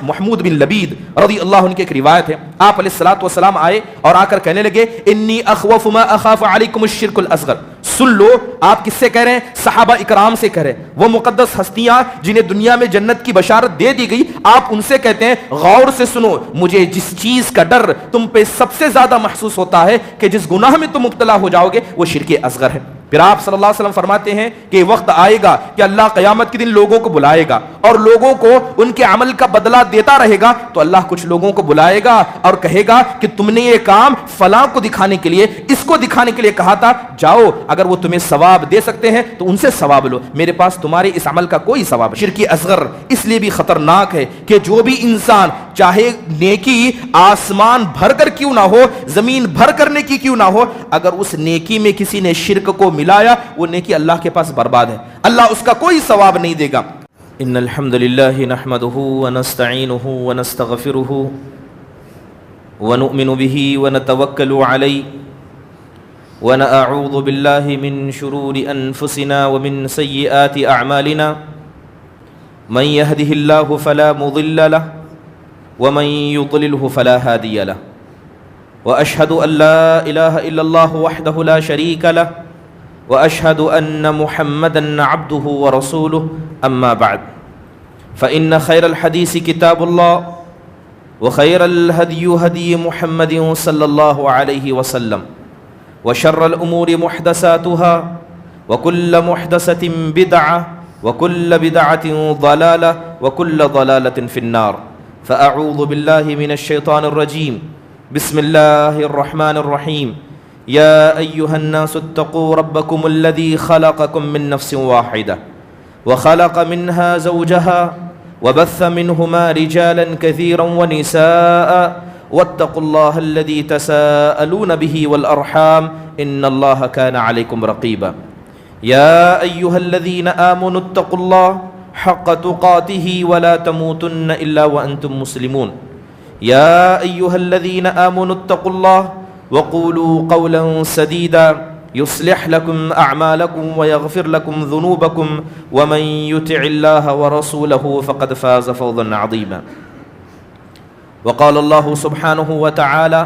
محمود بن لبید رضی اللہ عنہ کی ایک روایت ہے، آپ علیہ الصلوۃ والسلام آئے اور آ کر کہنے لگے انی اخوف ما اخاف علیکم الشرک الاصغر. سن لو، آپ کس سے کہہ رہے ہیں؟ صحابہ اکرام سے کہہ رہے ہیں، وہ مقدس ہستیاں جنہیں دنیا میں جنت کی بشارت دے دی گئی، آپ ان سے کہتے ہیں غور سے سنو، مجھے جس چیز کا ڈر تم پہ سب سے زیادہ محسوس ہوتا ہے کہ جس گناہ میں تم مبتلا ہو جاؤ گے وہ شرک اصغر ہے. پھر آپ صلی اللہ علیہ وسلم فرماتے ہیں کہ وقت آئے گا کہ اللہ قیامت کے دن لوگوں کو بلائے گا اور لوگوں کو ان کے عمل کا بدلہ دیتا رہے گا. تو اللہ کچھ لوگوں کو بلائے گا اور کہے گا کہ تم نے یہ کام فلاں کو دکھانے کے لیے، اس کو دکھانے کے لیے کہا تھا، جاؤ اگر وہ تمہیں ثواب دے سکتے ہیں تو ان سے ثواب لو، میرے پاس تمہارے اس عمل کا کوئی ثواب. شرک اصغر اس لیے بھی خطرناک ہے کہ جو بھی انسان چاہے نیکی آسمان بھر کر کیوں نہ ہو، زمین بھر کرنے کی کیوں نہ ہو، اگر اس نیکی میں کسی نے شرک کو ملایا وہ نیکی اللہ کے پاس برباد ہے، اللہ اس کا کوئی ثواب نہیں دے گا. ان الحمد للہ نحمده ونستعینه ونستغفره ونؤمن به ونتوکل علیہ ونعوذ باللہ من شرور انفسنا ومن سیئات اعمالنا من يهده الله فلا مضل له ومن يضلله فلا هادي له واشهد ان لا اله الا الله وحده لا شريك له واشهد ان محمدا عبده ورسوله اما بعد فان خير الحديث كتاب الله وخير الهدي هدي محمد صلى الله عليه وسلم وشر الامور محدثاتها وكل محدثة بدعة وكل بدعة ضلالة وكل ضلالة في النار فاعوذ بالله من الشيطان الرجيم بسم الله الرحمن الرحيم يا أيها الناس اتقوا ربكم الذي خلقكم من نفس واحدة وخلق منها زوجها وبث منهما رجالا كثيرا ونساء واتقوا الله الذي تساءلون به والأرحام إن الله كان عليكم رقيبا يا أيها الذين آمنوا اتقوا الله حق تقاته ولا تموتن إلا وأنتم مسلمون يا أيها الذين آمنوا اتقوا الله وقولوا قولا سديدا يصلح لكم أعمالكم ويغفر لكم ذنوبكم ومن يطع الله ورسوله فقد فاز فوزا عظيما وقال الله سبحانه وتعالى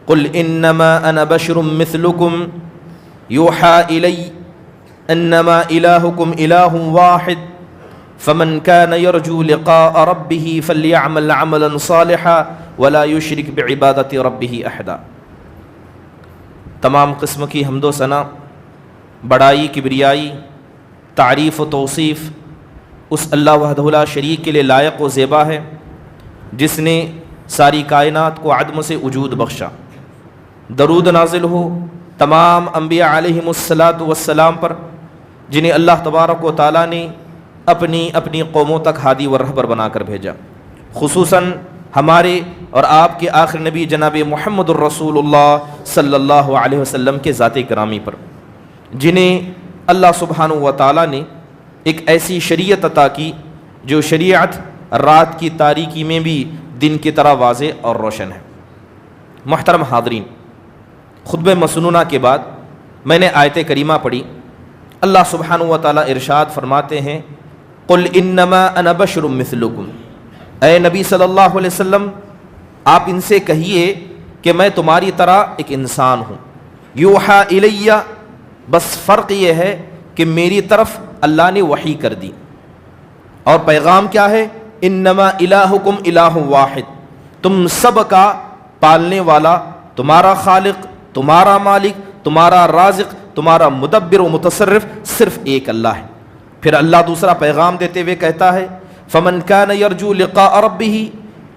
قل إنما أنا بشر مثلكم يوحى إلي أنما إلهكم إله واحد فمن كان يرجو لقاء ربه فليعمل عملا صالحا ولا يشرك بعبادة ربه أحدا. تمام قسم کی حمد و ثنا، بڑائی، کبریائی، تعریف و توصیف اس اللہ وحدہ لا شریک کے لیے لائق و زیبا ہے جس نے ساری کائنات کو عدم سے وجود بخشا. درود نازل ہو تمام انبیاء علیہم الصلاۃ والسلام پر جنہیں اللہ تبارک و تعالیٰ نے اپنی اپنی قوموں تک ہادی و رہبر بنا کر بھیجا، خصوصاً ہمارے اور آپ کے آخر نبی جناب محمد الرسول اللہ صلی اللہ علیہ وسلم کے ذات گرامی پر، جنہیں اللہ سبحانہ و تعالیٰ نے ایک ایسی شریعت عطا کی جو شریعت رات کی تاریکی میں بھی دن کی طرح واضح اور روشن ہے. محترم حاضرین، خطبہ مسنونہ کے بعد میں نے آیت کریمہ پڑھی. اللہ سبحانہ و تعالیٰ ارشاد فرماتے ہیں قل انما انا بشر مثلکم، اے نبی صلی اللہ علیہ وسلم آپ ان سے کہیے کہ میں تمہاری طرح ایک انسان ہوں. یوحا الیہ، بس فرق یہ ہے کہ میری طرف اللہ نے وحی کر دی، اور پیغام کیا ہے؟ انما الہکم الہ واحد، تم سب کا پالنے والا، تمہارا خالق، تمہارا مالک، تمہارا رازق، تمہارا مدبر و متصرف صرف ایک اللہ ہے. پھر اللہ دوسرا پیغام دیتے ہوئے کہتا ہے فمن کان یرجو لقاء ربہ،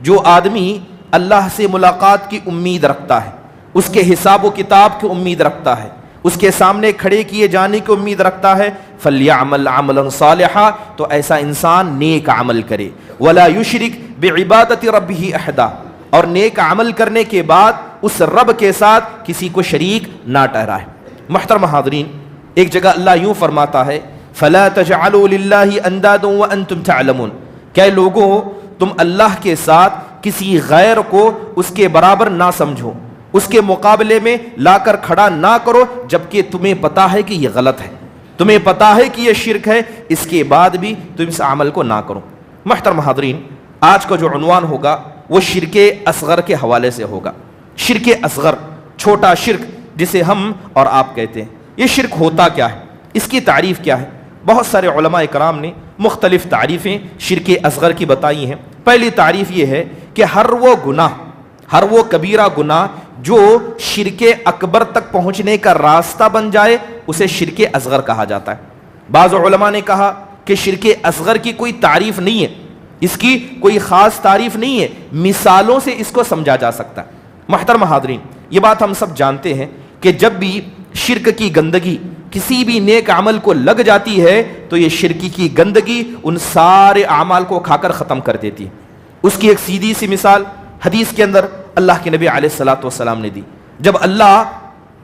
جو آدمی اللہ سے ملاقات کی امید رکھتا ہے، اس کے حساب و کتاب کی امید رکھتا ہے، اس کے سامنے کھڑے کیے جانے کی امید رکھتا ہے، فلیعمل عملا صالحا، تو ایسا انسان نیک عمل کرے، ولا یشرک بعبادت ربہ احدا، اور نیک عمل کرنے کے بعد اس رب کے ساتھ کسی کو شریک نہ ٹھہرائے. محترم حاضرین، ایک جگہ اللہ یوں فرماتا ہے فلا تجعلوا للہ اندادا وانتم تعلمون، کہ لوگوں تم اللہ کے ساتھ کسی غیر کو اس کے برابر نہ سمجھو، اس کے مقابلے میں لا کر کھڑا نہ کرو جبکہ تمہیں پتا ہے کہ یہ غلط ہے، تمہیں پتا ہے کہ یہ شرک ہے، اس کے بعد بھی تم اس عمل کو نہ کرو. محترم حاضرین، آج کا جو عنوان ہوگا وہ شرک اصغر کے حوالے سے ہوگا۔ شرک اصغر، چھوٹا شرک جسے ہم اور آپ کہتے ہیں، یہ شرک ہوتا کیا ہے، اس کی تعریف کیا ہے؟ بہت سارے علماء اکرام نے مختلف تعریفیں شرک اصغر کی بتائی ہیں۔ پہلی تعریف یہ ہے کہ ہر وہ کبیرہ گناہ جو شرک اکبر تک پہنچنے کا راستہ بن جائے اسے شرک اصغر کہا جاتا ہے۔ بعض علماء نے کہا کہ شرک اصغر کی کوئی تعریف نہیں ہے، اس کی کوئی خاص تعریف نہیں ہے، مثالوں سے اس کو سمجھا جا سکتا ہے۔ محترم حاضرین، یہ بات ہم سب جانتے ہیں کہ جب بھی شرک کی گندگی کسی بھی نیک عمل کو لگ جاتی ہے تو یہ شرک کی گندگی ان سارے اعمال کو کھا کر ختم کر دیتی ہے۔ اس کی ایک سیدھی سی مثال حدیث کے اندر اللہ کے نبی علیہ الصلوۃ والسلام نے دی۔ جب اللہ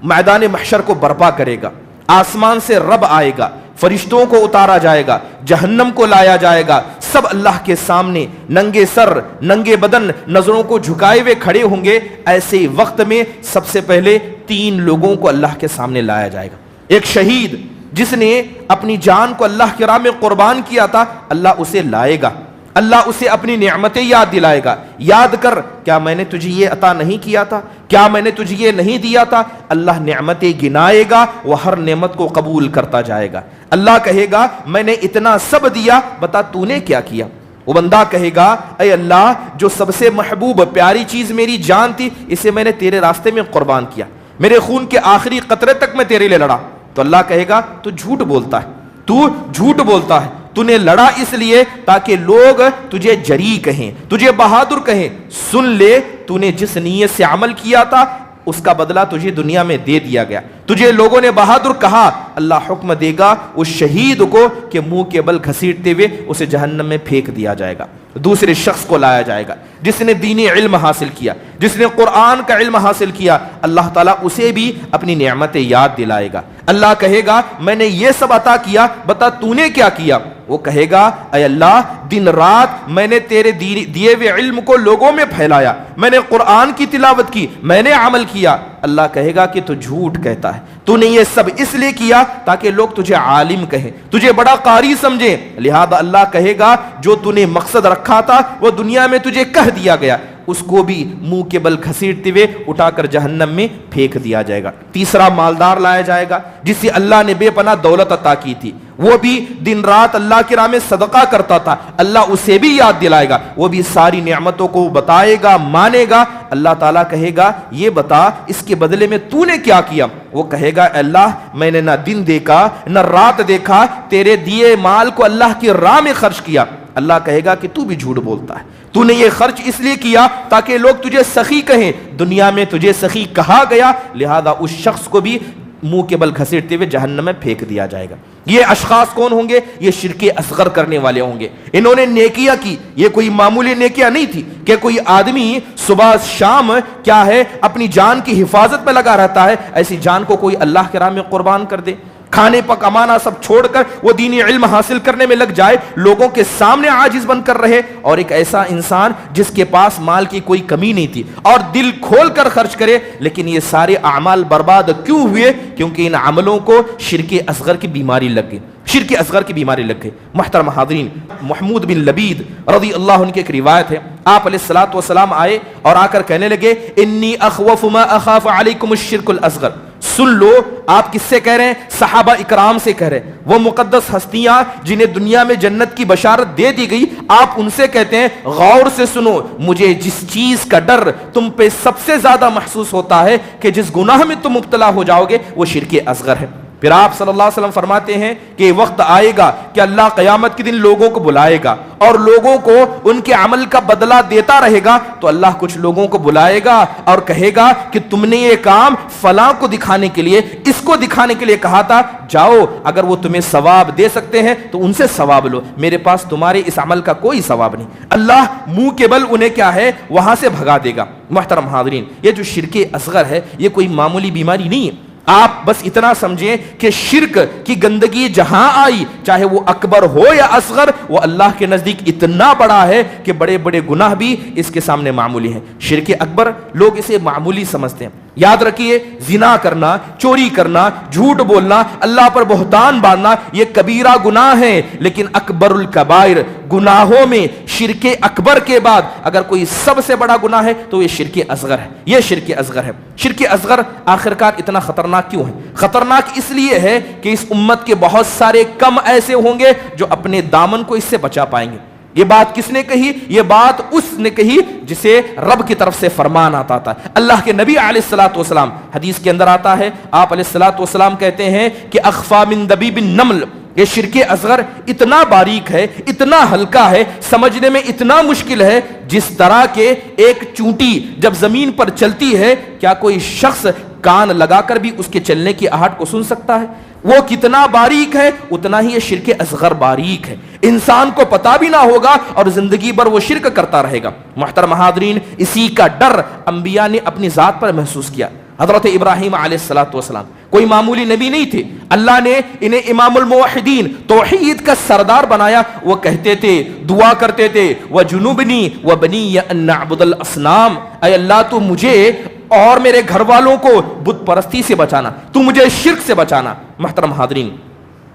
میدان محشر کو برپا کرے گا، آسمان سے رب آئے گا، فرشتوں کو اتارا جائے گا، جہنم کو لایا جائے گا، سب اللہ کے سامنے ننگے سر ننگے بدن نظروں کو جھکائے ہوئے کھڑے ہوں گے۔ ایسے وقت میں سب سے پہلے 3 لوگوں کو اللہ کے سامنے لایا جائے گا۔ ایک شہید جس نے اپنی جان کو اللہ کی راہ میں قربان کیا تھا، اللہ اسے لائے گا، اللہ اسے اپنی نعمتیں یاد دلائے گا، یاد کر کیا میں نے تجھے یہ عطا نہیں کیا تھا، کیا میں نے تجھے یہ نہیں دیا تھا۔ اللہ نعمتیں گنائے گا، وہ ہر نعمت کو قبول کرتا جائے گا۔ اللہ کہے گا میں نے اتنا سب دیا، بتا تو نے کیا کیا۔ وہ بندہ کہے گا اے اللہ، جو سب سے محبوب پیاری چیز میری جان تھی اسے میں نے تیرے راستے میں قربان کیا، میرے خون کے آخری قطرے تک میں تیرے لیے لڑا۔ تو اللہ کہے گا تو جھوٹ بولتا ہے، تو جھوٹ بولتا ہے، تو نے لڑا اس لیے تاکہ لوگ تجھے جری کہیں، تجھے بہادر کہیں۔ سن لے، تو نے جس نیت سے عمل کیا تھا اس کا بدلہ تجھے دنیا میں دے دیا گیا، تجھے لوگوں نے بہادر کہا۔ اللہ حکم دے گا اس شہید کو کہ منہ کے بل گھسیٹتے ہوئے اسے جہنم میں پھینک دیا جائے گا۔ دوسرے شخص کو لایا جائے گا جس نے دینی علم حاصل کیا، جس نے قرآن کا علم حاصل کیا، اللہ تعالیٰ اسے بھی اپنی نعمتیں یاد دلائے گا۔ اللہ کہے گا میں نے یہ سب عطا کیا، بتا تو نے کیا کیا۔ وہ کہے گا اے اللہ، دن رات میں نے تیرے دیے ہوئے علم کو لوگوں میں پھیلایا، میں نے قرآن کی تلاوت کی، میں نے عمل کیا۔ اللہ کہے گا کہ تو جھوٹ کہتا ہے، تو نے یہ سب اس لیے کیا تاکہ لوگ تجھے عالم کہیں، تجھے بڑا قاری سمجھیں، لہذا اللہ کہے گا جو تو نے مقصد رکھا تھا وہ دنیا میں تجھے کہہ دیا گیا، اس کو بھی منہ کے بل گھسیٹتے ہوئے اٹھا کر جہنم میں پھینک دیا جائے گا۔ تیسرا مالدار لایا جائے گا جسے اللہ نے بے پناہ دولت عطا کی تھی، وہ بھی دن رات اللہ کی راہ میں صدقہ کرتا تھا، اللہ اسے بھی یاد دلائے گا، وہ بھی ساری نعمتوں کو بتائے گا، مانے گا۔ اللہ تعالیٰ کہے گا یہ بتا اس کے بدلے میں تو نے کیا کیا۔ وہ کہے گا اللہ، میں نے نہ دن دیکھا نہ رات دیکھا، تیرے دیے مال کو اللہ کی راہ میں خرچ کیا۔ اللہ کہے گا کہ تو بھی جھوٹ بولتا ہے، تو نے یہ خرچ اس لیے کیا تاکہ لوگ تجھے سخی کہیں، دنیا میں تجھے سخی کہا گیا، لہذا اس شخص کو بھی منہ کے بل گھسیٹتے ہوئے جہنم میں پھینک دیا جائے گا۔ یہ اشخاص کون ہوں گے؟ یہ شرک اصغر کرنے والے ہوں گے۔ انہوں نے نیکیاں کی، یہ کوئی معمولی نیکیاں نہیں تھی کہ کوئی آدمی صبح شام کیا ہے اپنی جان کی حفاظت میں لگا رہتا ہے، ایسی جان کو کوئی اللہ کے راہ میں قربان کر دے، کھانے پکانا سب چھوڑ کر وہ دینی علم حاصل کرنے میں لگ جائے، لوگوں کے سامنے عاجز بن کر رہے۔ اور ایک ایسا انسان جس کے پاس مال کی کوئی کمی نہیں تھی اور دل کھول کر خرچ کرے، لیکن یہ سارے اعمال برباد کیوں ہوئے؟ کیونکہ ان عملوں کو شرک اصغر کی بیماری لگ گئی، شرک اصغر کی بیماری لگ گئی۔ محترم حاضرین، محمود بن لبید رضی اللہ عنہ کی ایک روایت ہے، آپ علیہ الصلوۃ والسلام آئے اور آ کر کہنے لگے انی اخوف ما اخاف علیکم الشرک الاصغر۔ سن لو، آپ کس سے کہہ رہے ہیں؟ صحابہ اکرام سے کہہ رہے ہیں، وہ مقدس ہستیاں جنہیں دنیا میں جنت کی بشارت دے دی گئی، آپ ان سے کہتے ہیں غور سے سنو، مجھے جس چیز کا ڈر تم پہ سب سے زیادہ محسوس ہوتا ہے کہ جس گناہ میں تم مبتلا ہو جاؤ گے وہ شرک اصغر ہے۔ پھر آپ صلی اللہ علیہ وسلم فرماتے ہیں کہ وقت آئے گا کہ اللہ قیامت کے دن لوگوں کو بلائے گا اور لوگوں کو ان کے عمل کا بدلہ دیتا رہے گا، تو اللہ کچھ لوگوں کو بلائے گا اور کہے گا کہ تم نے یہ کام فلاں کو دکھانے کے لیے، اس کو دکھانے کے لیے کہا تھا، جاؤ اگر وہ تمہیں ثواب دے سکتے ہیں تو ان سے ثواب لو، میرے پاس تمہارے اس عمل کا کوئی ثواب نہیں۔ اللہ منہ کے بل انہیں کیا ہے وہاں سے بھگا دے گا۔ محترم حاضرین، یہ جو شرک اصغر ہے یہ کوئی معمولی بیماری نہیں ہے۔ آپ بس اتنا سمجھیں کہ شرک کی گندگی جہاں آئی، چاہے وہ اکبر ہو یا اصغر، وہ اللہ کے نزدیک اتنا بڑا ہے کہ بڑے بڑے گناہ بھی اس کے سامنے معمولی ہیں۔ شرک اکبر لوگ اسے معمولی سمجھتے ہیں، یاد رکھیے، زنا کرنا، چوری کرنا، جھوٹ بولنا، اللہ پر بہتان باندھنا، یہ کبیرہ گناہ ہے، لیکن اکبر الکبائر، گناہوں میں شرک اکبر کے بعد اگر کوئی سب سے بڑا گناہ ہے تو یہ شرک اصغر ہے، یہ شرک اصغر ہے۔ شرک اصغر آخرکار اتنا خطرناک کیوں ہے؟ خطرناک اس لیے ہے کہ اس امت کے بہت سارے کم ایسے ہوں گے جو اپنے دامن کو اس سے بچا پائیں گے۔ یہ بات کس نے کہی؟ یہ بات اس نے کہی جسے رب کی طرف سے فرمان آتا تھا۔ اللہ کے نبی علیہ الصلوۃ والسلام، حدیث کے اندر آتا ہے، آپ علیہ الصلوۃ والسلام کہتے ہیں کہ اخفا من دبیب النمل، یہ شرک اصغر اتنا باریک ہے، اتنا ہلکا ہے، سمجھنے میں اتنا مشکل ہے، جس طرح کہ ایک چونٹی جب زمین پر چلتی ہے، کیا کوئی شخص کان لگا کر بھی اس کے چلنے کی آہٹ کو سن سکتا ہے؟ وہ کتنا باریک ہے اتنا ہی یہ شرک اصغر باریک ہے، انسان کو پتا بھی نہ ہوگا اور زندگی بھر وہ شرک کرتا رہے گا۔ محترم حاضرین، اسی کا ڈر انبیاء نے اپنی ذات پر محسوس کیا۔ حضرت ابراہیم علیہ السلام کوئی معمولی نبی نہیں تھے، اللہ نے انہیں امام الموحدین، توحید کا سردار بنایا۔ وہ کہتے تھے، دعا کرتے تھے، وَجُنُوبْنِي وَبَنِيَّ أَن نَعْبُدَ الْأَصْنَامَ، اے اللہ تو مجھے اور میرے گھر والوں کو بت پرستی سے بچانا، تو مجھے شرک سے بچانا۔ محترم حاضرین،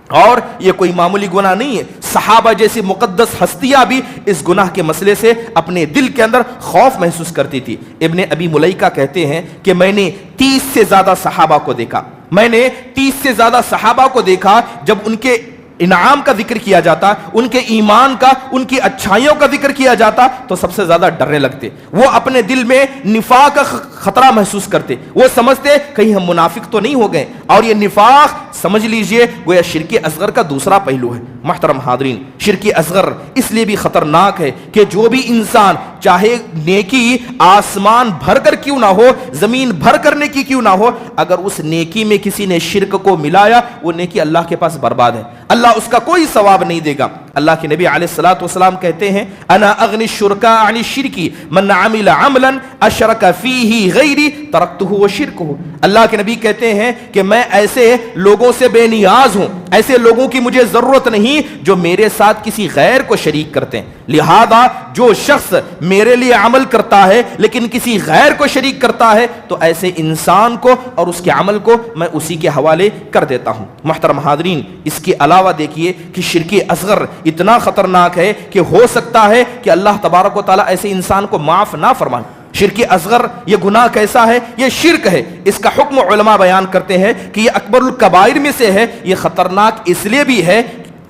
اور یہ کوئی معمولی گناہ نہیں ہے، صحابہ جیسی مقدس ہستیاں بھی اس گناہ کے مسئلے سے اپنے دل کے اندر خوف محسوس کرتی تھی۔ ابن ابی ملیکہ کہتے ہیں کہ میں نے 30 سے زیادہ صحابہ کو دیکھا، میں نے 30 سے زیادہ صحابہ کو دیکھا، جب ان کے انعام کا ذکر کیا جاتا، ان کے ایمان کا، ان کی اچھائیوں کا ذکر کیا جاتا تو سب سے زیادہ ڈرنے لگتے، وہ اپنے دل میں نفاق کا خطرہ محسوس کرتے، وہ سمجھتے کہیں ہم منافق تو نہیں ہو گئے، اور یہ نفاق سمجھ لیجئے گویا شرک اصغر کا دوسرا پہلو ہے۔ محترم حاضرین، شرک اصغر اس لیے بھی خطرناک ہے کہ جو بھی انسان چاہے نیکی آسمان بھر کر کیوں نہ ہو، زمین بھر کر نیکی کیوں نہ ہو، اگر اس نیکی میں کسی نے شرک کو ملایا، وہ نیکی اللہ کے پاس برباد ہے، اللہ اس کا کوئی ثواب نہیں دے گا۔ اللہ کے نبی علیہ الصلوۃ والسلام کہتے ہیں، انا اغنی الشرکاء عن الشرک من عمل عملا اشرک فیہ غیری ترکتہ وشرکہ۔ اللہ کے نبی کہتے ہیں کہ میں ایسے لوگوں سے بے نیاز ہوں، ایسے لوگوں کی مجھے ضرورت نہیں جو میرے ساتھ کسی غیر کو شریک کرتے ہیں، لہذا جو شخص میرے لیے عمل کرتا ہے لیکن کسی غیر کو شریک کرتا ہے تو ایسے انسان کو اور اس کے عمل کو میں اسی کے حوالے کر دیتا ہوں۔ محترم حاضرین، اس کے علاوہ دیکھیے کہ شرک اصغر اتنا خطرناک ہے کہ ہو سکتا ہے کہ اللہ تبارک و تعالیٰ ایسے انسان کو معاف نہ فرمائے۔ شرک اصغر یہ گناہ کیسا ہے؟ یہ شرک ہے، اس کا حکم علماء بیان کرتے ہیں کہ یہ اکبر الکبائر میں سے ہے۔ یہ خطرناک اس لیے بھی ہے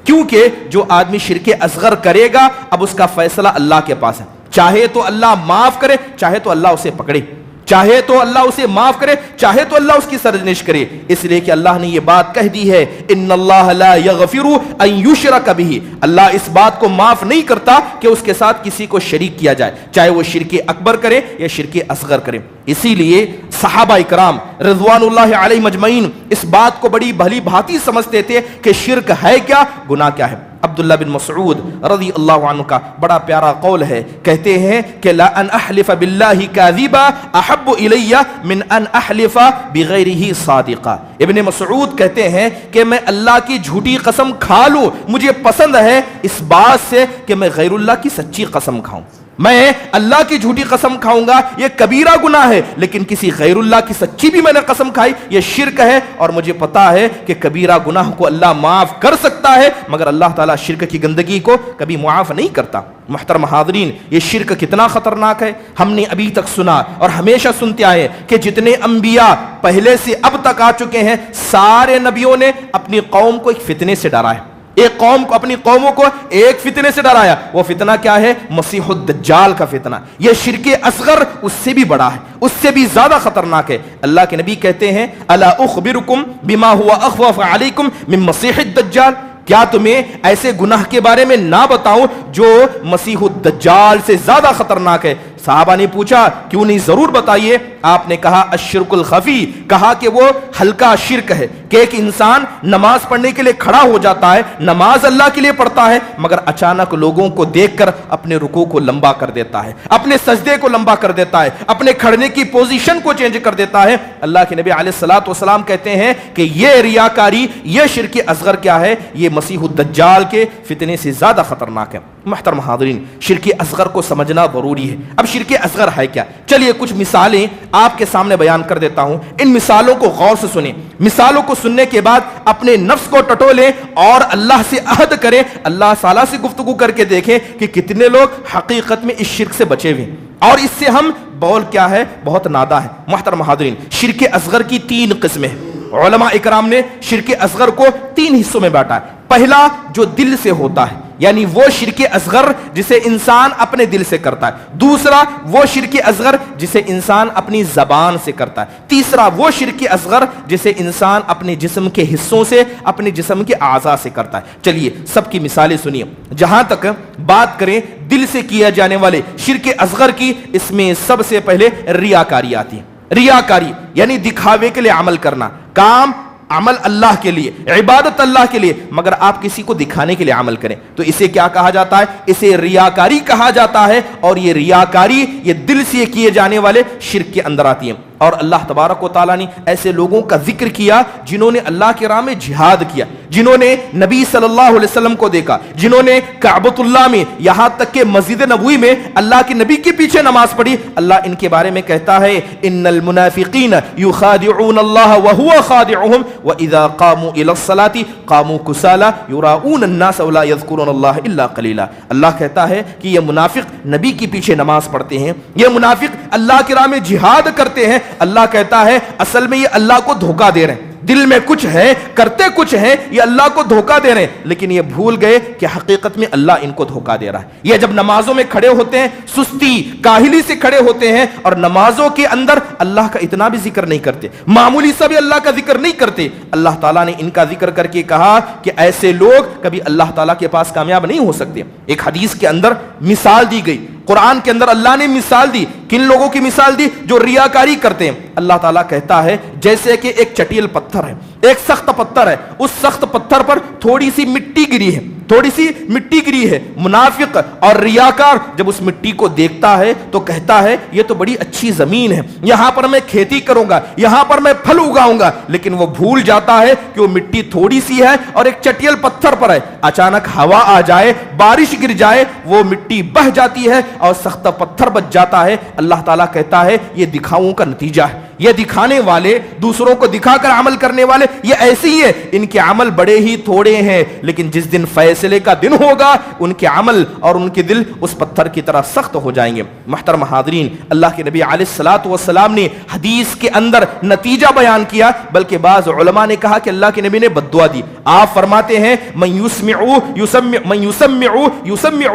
کیونکہ جو آدمی شرک اصغر کرے گا اب اس کا فیصلہ اللہ کے پاس ہے، چاہے تو اللہ معاف کرے، چاہے تو اللہ اسے پکڑے، چاہے تو اللہ اسے معاف کرے، چاہے تو اللہ اس کی سرزنش کرے، اس لیے کہ اللہ نے یہ بات کہہ دی ہے، ان اللہ لا یغفر ان یشرک بہ، اللہ اس بات کو معاف نہیں کرتا کہ اس کے ساتھ کسی کو شریک کیا جائے، چاہے وہ شرک اکبر کرے یا شرک اصغر کرے۔ اسی لیے صحابہ اکرام رضوان اللہ علیہ مجمعین اس بات کو بڑی بھلی بھانتی سمجھتے تھے کہ شرک ہے کیا، گناہ کیا ہے۔ عبداللہ بن مسعود رضی اللہ عنہ کا بڑا پیارا قول ہے، کہتے ہیں کہ لا ان احلف باللہ کاذبا احب الی من ان احلف بغیرہ صادقا۔ ابن مسعود کہتے ہیں کہ میں اللہ کی جھوٹی قسم کھا لوں مجھے پسند ہے اس بات سے کہ میں غیر اللہ کی سچی قسم کھاؤں۔ میں اللہ کی جھوٹی قسم کھاؤں گا یہ کبیرہ گناہ ہے، لیکن کسی غیر اللہ کی سچی بھی میں نے قسم کھائی یہ شرک ہے، اور مجھے پتا ہے کہ کبیرہ گناہ کو اللہ معاف کر سکتا ہے مگر اللہ تعالیٰ شرک کی گندگی کو کبھی معاف نہیں کرتا۔ محترم حاضرین، یہ شرک کتنا خطرناک ہے ہم نے ابھی تک سنا اور ہمیشہ سنتے آئے کہ جتنے انبیاء پہلے سے اب تک آ چکے ہیں سارے نبیوں نے اپنی قوم کو ایک فتنے سے ڈرایا، ایک قوم کو اپنی قوموں کو ایک فتنے سے ڈرایا۔ وہ فتنہ کیا ہے؟ مسیح الدجال کا فتنہ۔ یہ شرک اصغر اس سے بھی بڑا ہے، اس سے بھی زیادہ خطرناک ہے۔ اللہ کے نبی کہتے ہیں الا اخبرکم بما هو اخوف علیکم من مسیح الدجال، کیا تمہیں ایسے گناہ کے بارے میں نہ بتاؤں جو مسیح الدجال سے زیادہ خطرناک ہے؟ صحابہ نے پوچھا کیوں نہیں، ضرور بتائیے۔ آپ نے کہا الشرک الخفی، کہا کہ وہ ہلکا شرک ہے کہ ایک انسان نماز پڑھنے کے لیے کھڑا ہو جاتا ہے، نماز اللہ کے لیے پڑھتا ہے مگر اچانک لوگوں کو دیکھ کر اپنے رکوع کو لمبا کر دیتا ہے، اپنے سجدے کو لمبا کر دیتا ہے، اپنے کھڑنے کی پوزیشن کو چینج کر دیتا ہے۔ اللہ کے نبی علیہ الصلوۃ والسلام کہتے ہیں کہ یہ ریاکاری، یہ شرک اصغر کیا ہے؟ یہ مسیح الدجال کے فتنے سے زیادہ خطرناک ہے۔ محترم حاضرین، شرک اصغر کو سمجھنا ضروری ہے۔ اب شرک اصغر ہے کیا؟ چلیے کچھ مثالیں آپ کے سامنے بیان کر دیتا ہوں. ان مثالوں کو غور سے سنیں. مثالوں کو سننے کے بعد اپنے نفس کو ٹٹولیں اور اللہ سے عہد کریں, اللہ تعالیٰ سے گفتگو کر کے دیکھیں کہ کتنے لوگ حقیقت میں اس شرک سے بچے ہوئے اور اس سے ہم بول کیا ہے بہت نادا ہے. محترم حاضرین, شرک اصغر کی 3 قسمیں ہیں. علماء اکرام نے شرک اصغر کو 3 حصوں میں بانٹا ہے. پہلا جو دل سے ہوتا ہے, یعنی وہ شرک اصغر جسے انسان اپنے دل سے کرتا ہے. دوسرا وہ شرک اصغر جسے انسان اپنی زبان سے کرتا ہے. تیسرا وہ شرک اصغر جسے انسان اپنے جسم کے حصوں سے, اپنے جسم کے اعضاء سے کرتا ہے. چلیے سب کی مثالیں سنیے. جہاں تک بات کریں دل سے کیا جانے والے شرک اصغر کی, اس میں سب سے پہلے ریاکاری آتی ہے. ریاکاری یعنی دکھاوے کے لیے عمل کرنا, کام عمل اللہ کے لیے, عبادت اللہ کے لیے, مگر آپ کسی کو دکھانے کے لیے عمل کریں تو اسے کیا کہا جاتا ہے؟ اسے ریاکاری کہا جاتا ہے. اور یہ ریاکاری یہ دل سے کیے جانے والے شرک کے اندر آتی ہے. اور اللہ تبارک و تعالیٰ نے ایسے لوگوں کا ذکر کیا جنہوں نے اللہ کی راہ میں جہاد کیا, جنہوں نے نبی صلی اللہ علیہ وسلم کو دیکھا, جنہوں نے کعبۃ اللہ میں یہاں تک کہ مسجد نبوی میں اللہ کے نبی کے پیچھے نماز پڑھی. اللہ ان کے بارے میں کہتا ہے ان المنافقین یخادعون اللہ وهو خادعهم واذا قاموا الى الصلاة قاموا كسالى يراؤون الناس ولا يذكرون الله الا قليلا. اللہ کہتا ہے کہ یہ منافق نبی کے پیچھے نماز پڑھتے ہیں, یہ منافق اللہ کی راہ میں جہاد کرتے ہیں. اللہ کہتا ہے اصل میں یہ اللہ کو دھوکہ دے رہے ہیں, دل میں کچھ ہے, کرتے کچھ ہیں, یہ اللہ کو دھوکہ دے رہے ہیں, لیکن یہ بھول گئے کہ حقیقت میں اللہ ان کو دھوکہ دے رہا ہے. یہ جب نمازوں میں کھڑے ہوتے ہیں سستی کاہلی سے کھڑے ہوتے ہیں اور نمازوں کے اندر اللہ کا اتنا بھی ذکر نہیں کرتے, معمولی سا بھی اللہ کا ذکر نہیں کرتے. اللہ تعالیٰ نے ان کا ذکر کر کے کہا کہ ایسے لوگ کبھی اللہ تعالیٰ کے پاس کامیاب نہیں ہو سکتے. ایک حدیث کے اندر مثال دی گئی, قرآن کے اندر اللہ نے مثال دی. کن لوگوں کی مثال دی؟ جو ریاکاری کرتے ہیں. اللہ تعالیٰ کہتا ہے جیسے کہ ایک چٹیل پتھر ہے, ایک سخت پتھر ہے, اس سخت پتھر پر تھوڑی سی مٹی گری ہے, تھوڑی سی مٹی گری ہے. منافق اور ریاکار جب اس مٹی کو دیکھتا ہے تو کہتا ہے یہ تو بڑی اچھی زمین ہے, یہاں پر میں کھیتی کروں گا, یہاں پر میں پھل اگاؤں گا, لیکن وہ بھول جاتا ہے کہ وہ مٹی تھوڑی سی ہے اور ایک چٹیل پتھر پر ہے. اچانک ہوا آ جائے, بارش گر جائے, وہ مٹی بہ جاتی ہے اور سخت پتھر بچ جاتا ہے. اللہ تعالیٰ کہتا ہے یہ دکھاؤں کا نتیجہ ہے. یہ دکھانے والے, دوسروں کو دکھا کر عمل کرنے والے, یہ ایسے ہی ہے, ان کے عمل بڑے ہی تھوڑے ہیں, لیکن جس دن فیصلے کا دن ہوگا ان کے عمل اور ان کے دل اس پتھر کی طرح سخت ہو جائیں گے. محترم حاضرین, اللہ کے نبی علیہ الصلوۃ والسلام نے حدیث کے اندر نتیجہ بیان کیا, بلکہ بعض علماء نے کہا کہ اللہ کے نبی نے بد دعا دی. آپ فرماتے ہیں من یسمع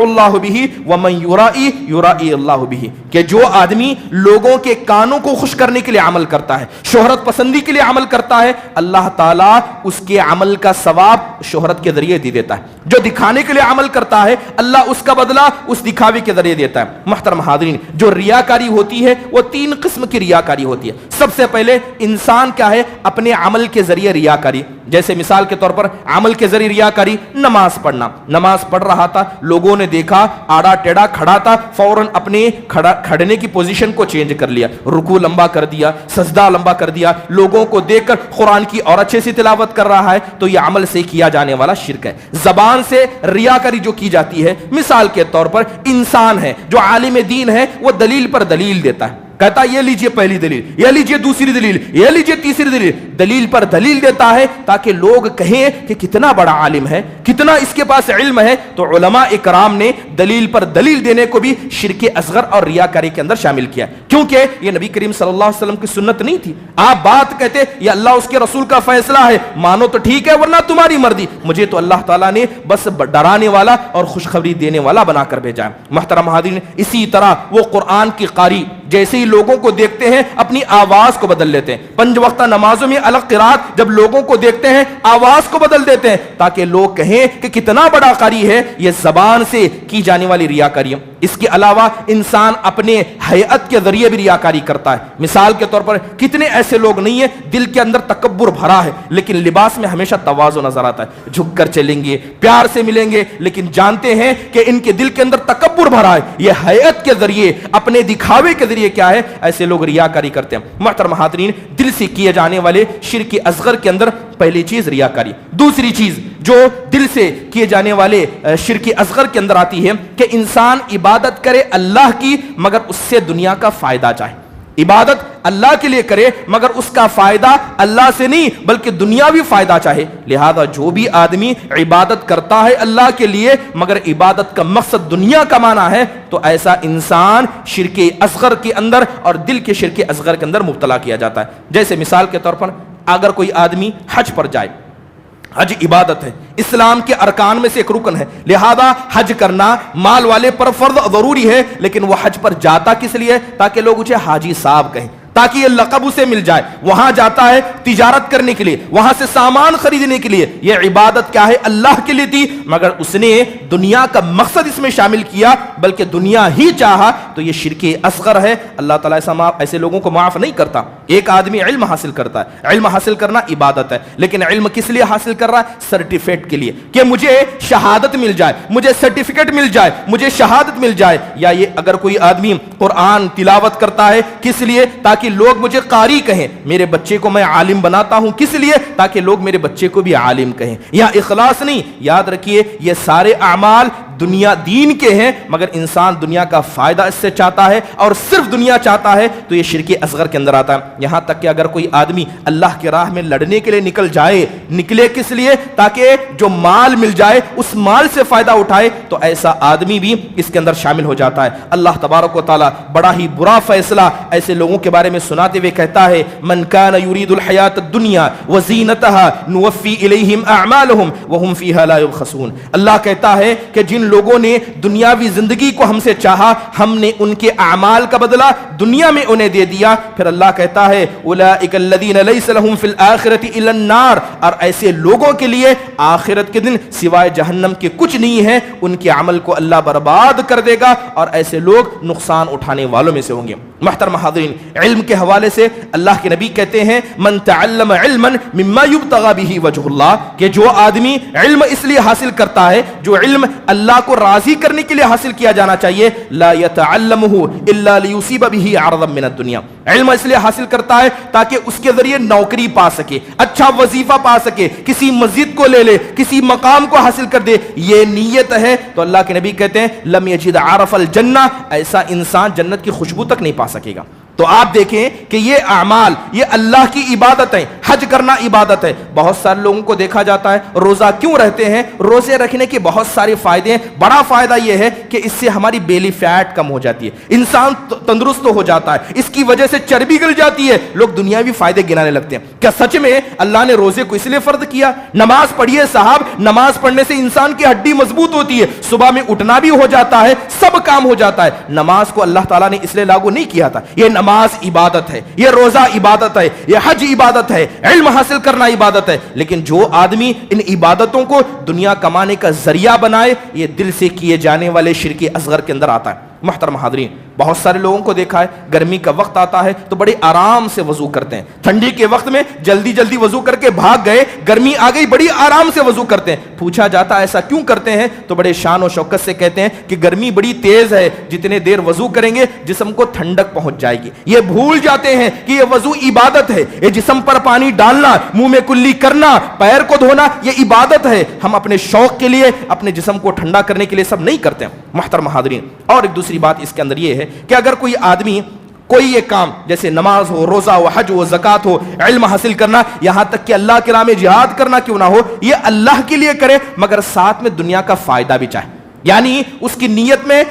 اللہ بہ ومن یرائی یرائی اللہ بہ, کہ جو آدمی لوگوں کے کانوں کو خوش کرنے کے لیے عمل کرتا ہے, شہرت پسندی کے لیے عمل کرتا ہے, اللہ تعالیٰ اس کے عمل کا ثواب شہرت کے ذریعے دے دیتا ہے. جو دکھانے کے لیے عمل کرتا ہے اللہ اس کا بدلہ اس دکھاوے کے ذریعے دیتا ہے. محترم حاضرین, جو ریاکاری ہوتی ہے وہ 3 قسم کی ریاکاری ہوتی ہے. سب سے پہلے انسان کیا ہے اپنے عمل کے ذریعے ریاکاری, جیسے مثال کے طور پر عمل کے ذریعے ریاکاری, نماز پڑھنا. نماز پڑھ رہا تھا, لوگوں نے دیکھا آڑا ٹیڑا کھڑا تھا, فوراً اپنے کھڑنے کی پوزیشن کو چینج کر لیا, رکوع لمبا کر دیا, سجدہ لمبا کر دیا, لوگوں کو دیکھ کر قرآن کی اور اچھے سے تلاوت کر رہا ہے, تو یہ عمل سے کیا جانے والا شرک ہے. زبان سے ریاکاری جو کی جاتی ہے, مثال کے طور پر انسان ہے جو عالم دین ہے, وہ دلیل پر دلیل دیتا ہے, کہتا یہ لیجئے پہلی دلیل, یہ لیجئے دوسری دلیل, یہ لیجئے تیسری دلیل, دلیل پر دلیل دیتا ہے تاکہ لوگ کہیں کہ کتنا بڑا عالم ہے, کتنا اس کے پاس علم ہے. تو علماء اکرام نے دلیل پر دلیل دینے کو بھی شرک اصغر اور ریاکاری کے اندر شامل کیا, کیونکہ یہ نبی کریم صلی اللہ علیہ وسلم کی سنت نہیں تھی. آپ بات کہتے یہ اللہ اس کے رسول کا فیصلہ ہے, مانو تو ٹھیک ہے ورنہ تمہاری مرضی, مجھے تو اللہ تعالیٰ نے بس ڈرانے والا اور خوشخبری دینے والا بنا کر بھیجا ہے. محترم حاضرین, اسی طرح وہ قرآن کی قاری جیسے ہی لوگوں کو دیکھتے ہیں اپنی آواز کو بدل لیتے ہیں. 5 وقتہ نمازوں میں الگ قرات جب لوگوں کو دیکھتے ہیں آواز کو بدل دیتے ہیں تاکہ لوگ کہیں کہ کتنا بڑا قاری ہے. یہ زبان سے کی جانے والی ریاکاری ہے. اس کے علاوہ انسان اپنے ہیئت کے ذریعے بھی ریاکاری کرتا ہے. مثال کے طور پر کتنے ایسے لوگ نہیں ہیں دل کے اندر تکبر بھرا ہے لیکن لباس میں ہمیشہ تواضع نظر آتا ہے, جھک کر چلیں گے, پیار سے ملیں گے, لیکن جانتے ہیں کہ ان کے دل کے اندر تکبر بھرا ہے. یہ ہیئت کے ذریعے, اپنے دکھاوے کے ذریعے کیا ہے ایسے لوگ ریاکاری کرتے ہیں. محترم حاضرین, دل سے کیے جانے والے شرک اصغر کے اندر پہلی چیز ریاکاری. دوسری چیز جو دل سے کیے جانے والے شرک اصغر کے اندر آتی ہے کہ انسان عبادت کرے اللہ کی مگر اس سے دنیا کا فائدہ چاہے. عبادت اللہ کے لیے کرے مگر اس کا فائدہ اللہ سے نہیں بلکہ دنیاوی فائدہ چاہے. لہذا جو بھی آدمی عبادت کرتا ہے اللہ کے لیے مگر عبادت کا مقصد دنیا کمانا ہے تو ایسا انسان شرک اصغر کے اندر اور دل کے شرک اصغر کے اندر مبتلا کیا جاتا ہے. جیسے مثال کے طور پر اگر کوئی آدمی حج پر جائے، حج عبادت ہے، اسلام کے ارکان میں سے ایک رکن ہے، لہذا حج کرنا مال والے پر فرض ضروری ہے، لیکن وہ حج پر جاتا کس لیے؟ تاکہ لوگ اسے حاجی صاحب کہیں، تاکہ یہ لقب اسے مل جائے. وہاں جاتا ہے تجارت کرنے کے لیے، وہاں سے سامان خریدنے کے لیے. یہ عبادت کیا ہے؟ اللہ کے لیے تھی مگر اس نے دنیا کا مقصد اس میں شامل کیا بلکہ دنیا ہی چاہا تو یہ شرک اصغر ہے. اللہ تعالیٰ ایسے لوگوں کو معاف نہیں کرتا. ایک آدمی علم حاصل کرتا ہے، علم حاصل کرنا عبادت ہے، لیکن علم کس لیے حاصل کر رہا ہے؟ سرٹیفکیٹ کے لیے کہ مجھے شہادت مل جائے، مجھے سرٹیفکیٹ مل جائے، مجھے شہادت مل جائے. یا یہ اگر کوئی آدمی قرآن تلاوت کرتا ہے کس لیے؟ تاکہ لوگ مجھے قاری کہیں. میرے بچے کو میں عالم بناتا ہوں کس لیے؟ تاکہ لوگ میرے بچے کو بھی عالم کہیں. یا اخلاص نہیں. یاد رکھیے یہ سارے اعمال دنیا دین کے ہیں مگر انسان دنیا کا فائدہ اس سے چاہتا ہے اور صرف دنیا چاہتا ہے تو یہ شرک اصغر کے اندر آتا ہے. یہاں تک کہ اگر کوئی آدمی اللہ کی راہ میں لڑنے کے لیے نکلے کس لیے؟ تاکہ جو مال مل جائے اس مال سے فائدہ اٹھائے تو ایسا آدمی بھی اس کے اندر شامل ہو جاتا ہے. اللہ تبارک و تعالی بڑا ہی برا فیصلہ ایسے لوگوں کے بارے میں سناتے ہوئے کہتا ہے من کان یرید الحیات الدنیا وزینتها نوفی الیہم اعمالهم وهم فیہا لا یبخسون. اللہ کہتا ہے کہ جن لوگوں نے دنیاوی زندگی کو ہم سے چاہا ہم نے ان کے اعمال کا بدلہ دنیا میں انہیں دے دیا. پھر اللہ کہتا ہے اولئک الذین لیس لهم فی الآخرۃ الا النار. اور ایسے لوگوں کے لیے آخرت کے دن سوائے جہنم کے کچھ نہیں ہے. ان کے عمل کو اللہ برباد کر دے گا اور ایسے لوگ نقصان اٹھانے والوں میں سے ہوں گے. محترم حاضرین، علم کے حوالے سے اللہ کے نبی کہتے ہیں من تعلم علما مما یبتغى به وجه اللہ، کہ جو آدمی علم اس لیے حاصل کرتا ہے جو علم اللہ کو راضی کرنے کے لیے حاصل کیا جانا چاہیے، لا يتعلمه الا ليصيب به عرضا من الدنيا. علم اس لیے حاصل کرتا ہے تاکہ اس کے ذریعے نوکری پا سکے، اچھا وظیفہ پا سکے، کسی مسجد کو لے لے، کسی مقام کو حاصل کر دے. یہ نیت ہے تو اللہ کے نبی کہتے ہیں لم يجد عرف الجنہ، ایسا انسان جنت کی خوشبو تک نہیں پا سکے گا. تو آپ دیکھیں کہ یہ اعمال یہ اللہ کی عبادت ہے. حج کرنا عبادت ہے. بہت سارے لوگوں کو دیکھا جاتا ہے روزہ کیوں رہتے ہیں؟ روزے رکھنے کے بہت سارے فائدے ہیں. بڑا فائدہ یہ ہے کہ اس سے ہماری بیلی فیٹ کم ہو جاتی ہے، انسان تندرست ہو جاتا ہے، اس کی وجہ سے چربی گل جاتی ہے. لوگ دنیاوی فائدے گنانے لگتے ہیں. کیا سچ میں اللہ نے روزے کو اس لیے فرض کیا؟ نماز پڑھیے صاحب، نماز پڑھنے سے انسان کی ہڈی مضبوط ہوتی ہے، صبح میں اٹھنا بھی ہو جاتا ہے، سب کام ہو جاتا ہے. نماز کو اللہ تعالیٰ نے اس لیے لاگو نہیں کیا تھا. یہ نماز عبادت ہے، یہ روزہ عبادت ہے، یہ حج عبادت ہے، علم حاصل کرنا عبادت ہے. لیکن جو آدمی ان عبادتوں کو دنیا کمانے کا ذریعہ بنائے یہ دل سے کیے جانے والے شرک اصغر کے اندر آتا ہے. محترم حاضرین، بہت سارے لوگوں کو دیکھا ہے گرمی کا وقت آتا ہے تو بڑے آرام سے وضو کرتے ہیں. ٹھنڈی کے وقت میں جلدی جلدی وضو کر کے بھاگ گئے، گرمی آ گئی بڑی آرام سے وضو کرتے ہیں. پوچھا جاتا ایسا کیوں کرتے ہیں تو بڑے شان و شوکت سے کہتے ہیں کہ گرمی بڑی تیز ہے، جتنے دیر وضو کریں گے جسم کو ٹھنڈک پہنچ جائے گی. یہ بھول جاتے ہیں کہ یہ وضو عبادت ہے. یہ جسم پر پانی ڈالنا، منہ میں کلی کرنا، پیر کو دھونا یہ عبادت ہے. ہم اپنے شوق کے لیے اپنے جسم کو ٹھنڈا کرنے کے لیے سب نہیں کرتے ہیں. محترم حاضرین، اور ایک دوسری بات اس کے اندر یہ ہے کہ اگر کوئی آدمی کوئی یہ کام جیسے نماز ہو، روزہ ہو، حج ہو، زکات ہو، علم حاصل کرنا، یہاں تک کہ اللہ کے راہ میں جہاد کرنا کیوں نہ ہو، یہ اللہ کے لیے کرے مگر ساتھ میں دنیا کا فائدہ بھی چاہے. یعنی اس کی نیت میں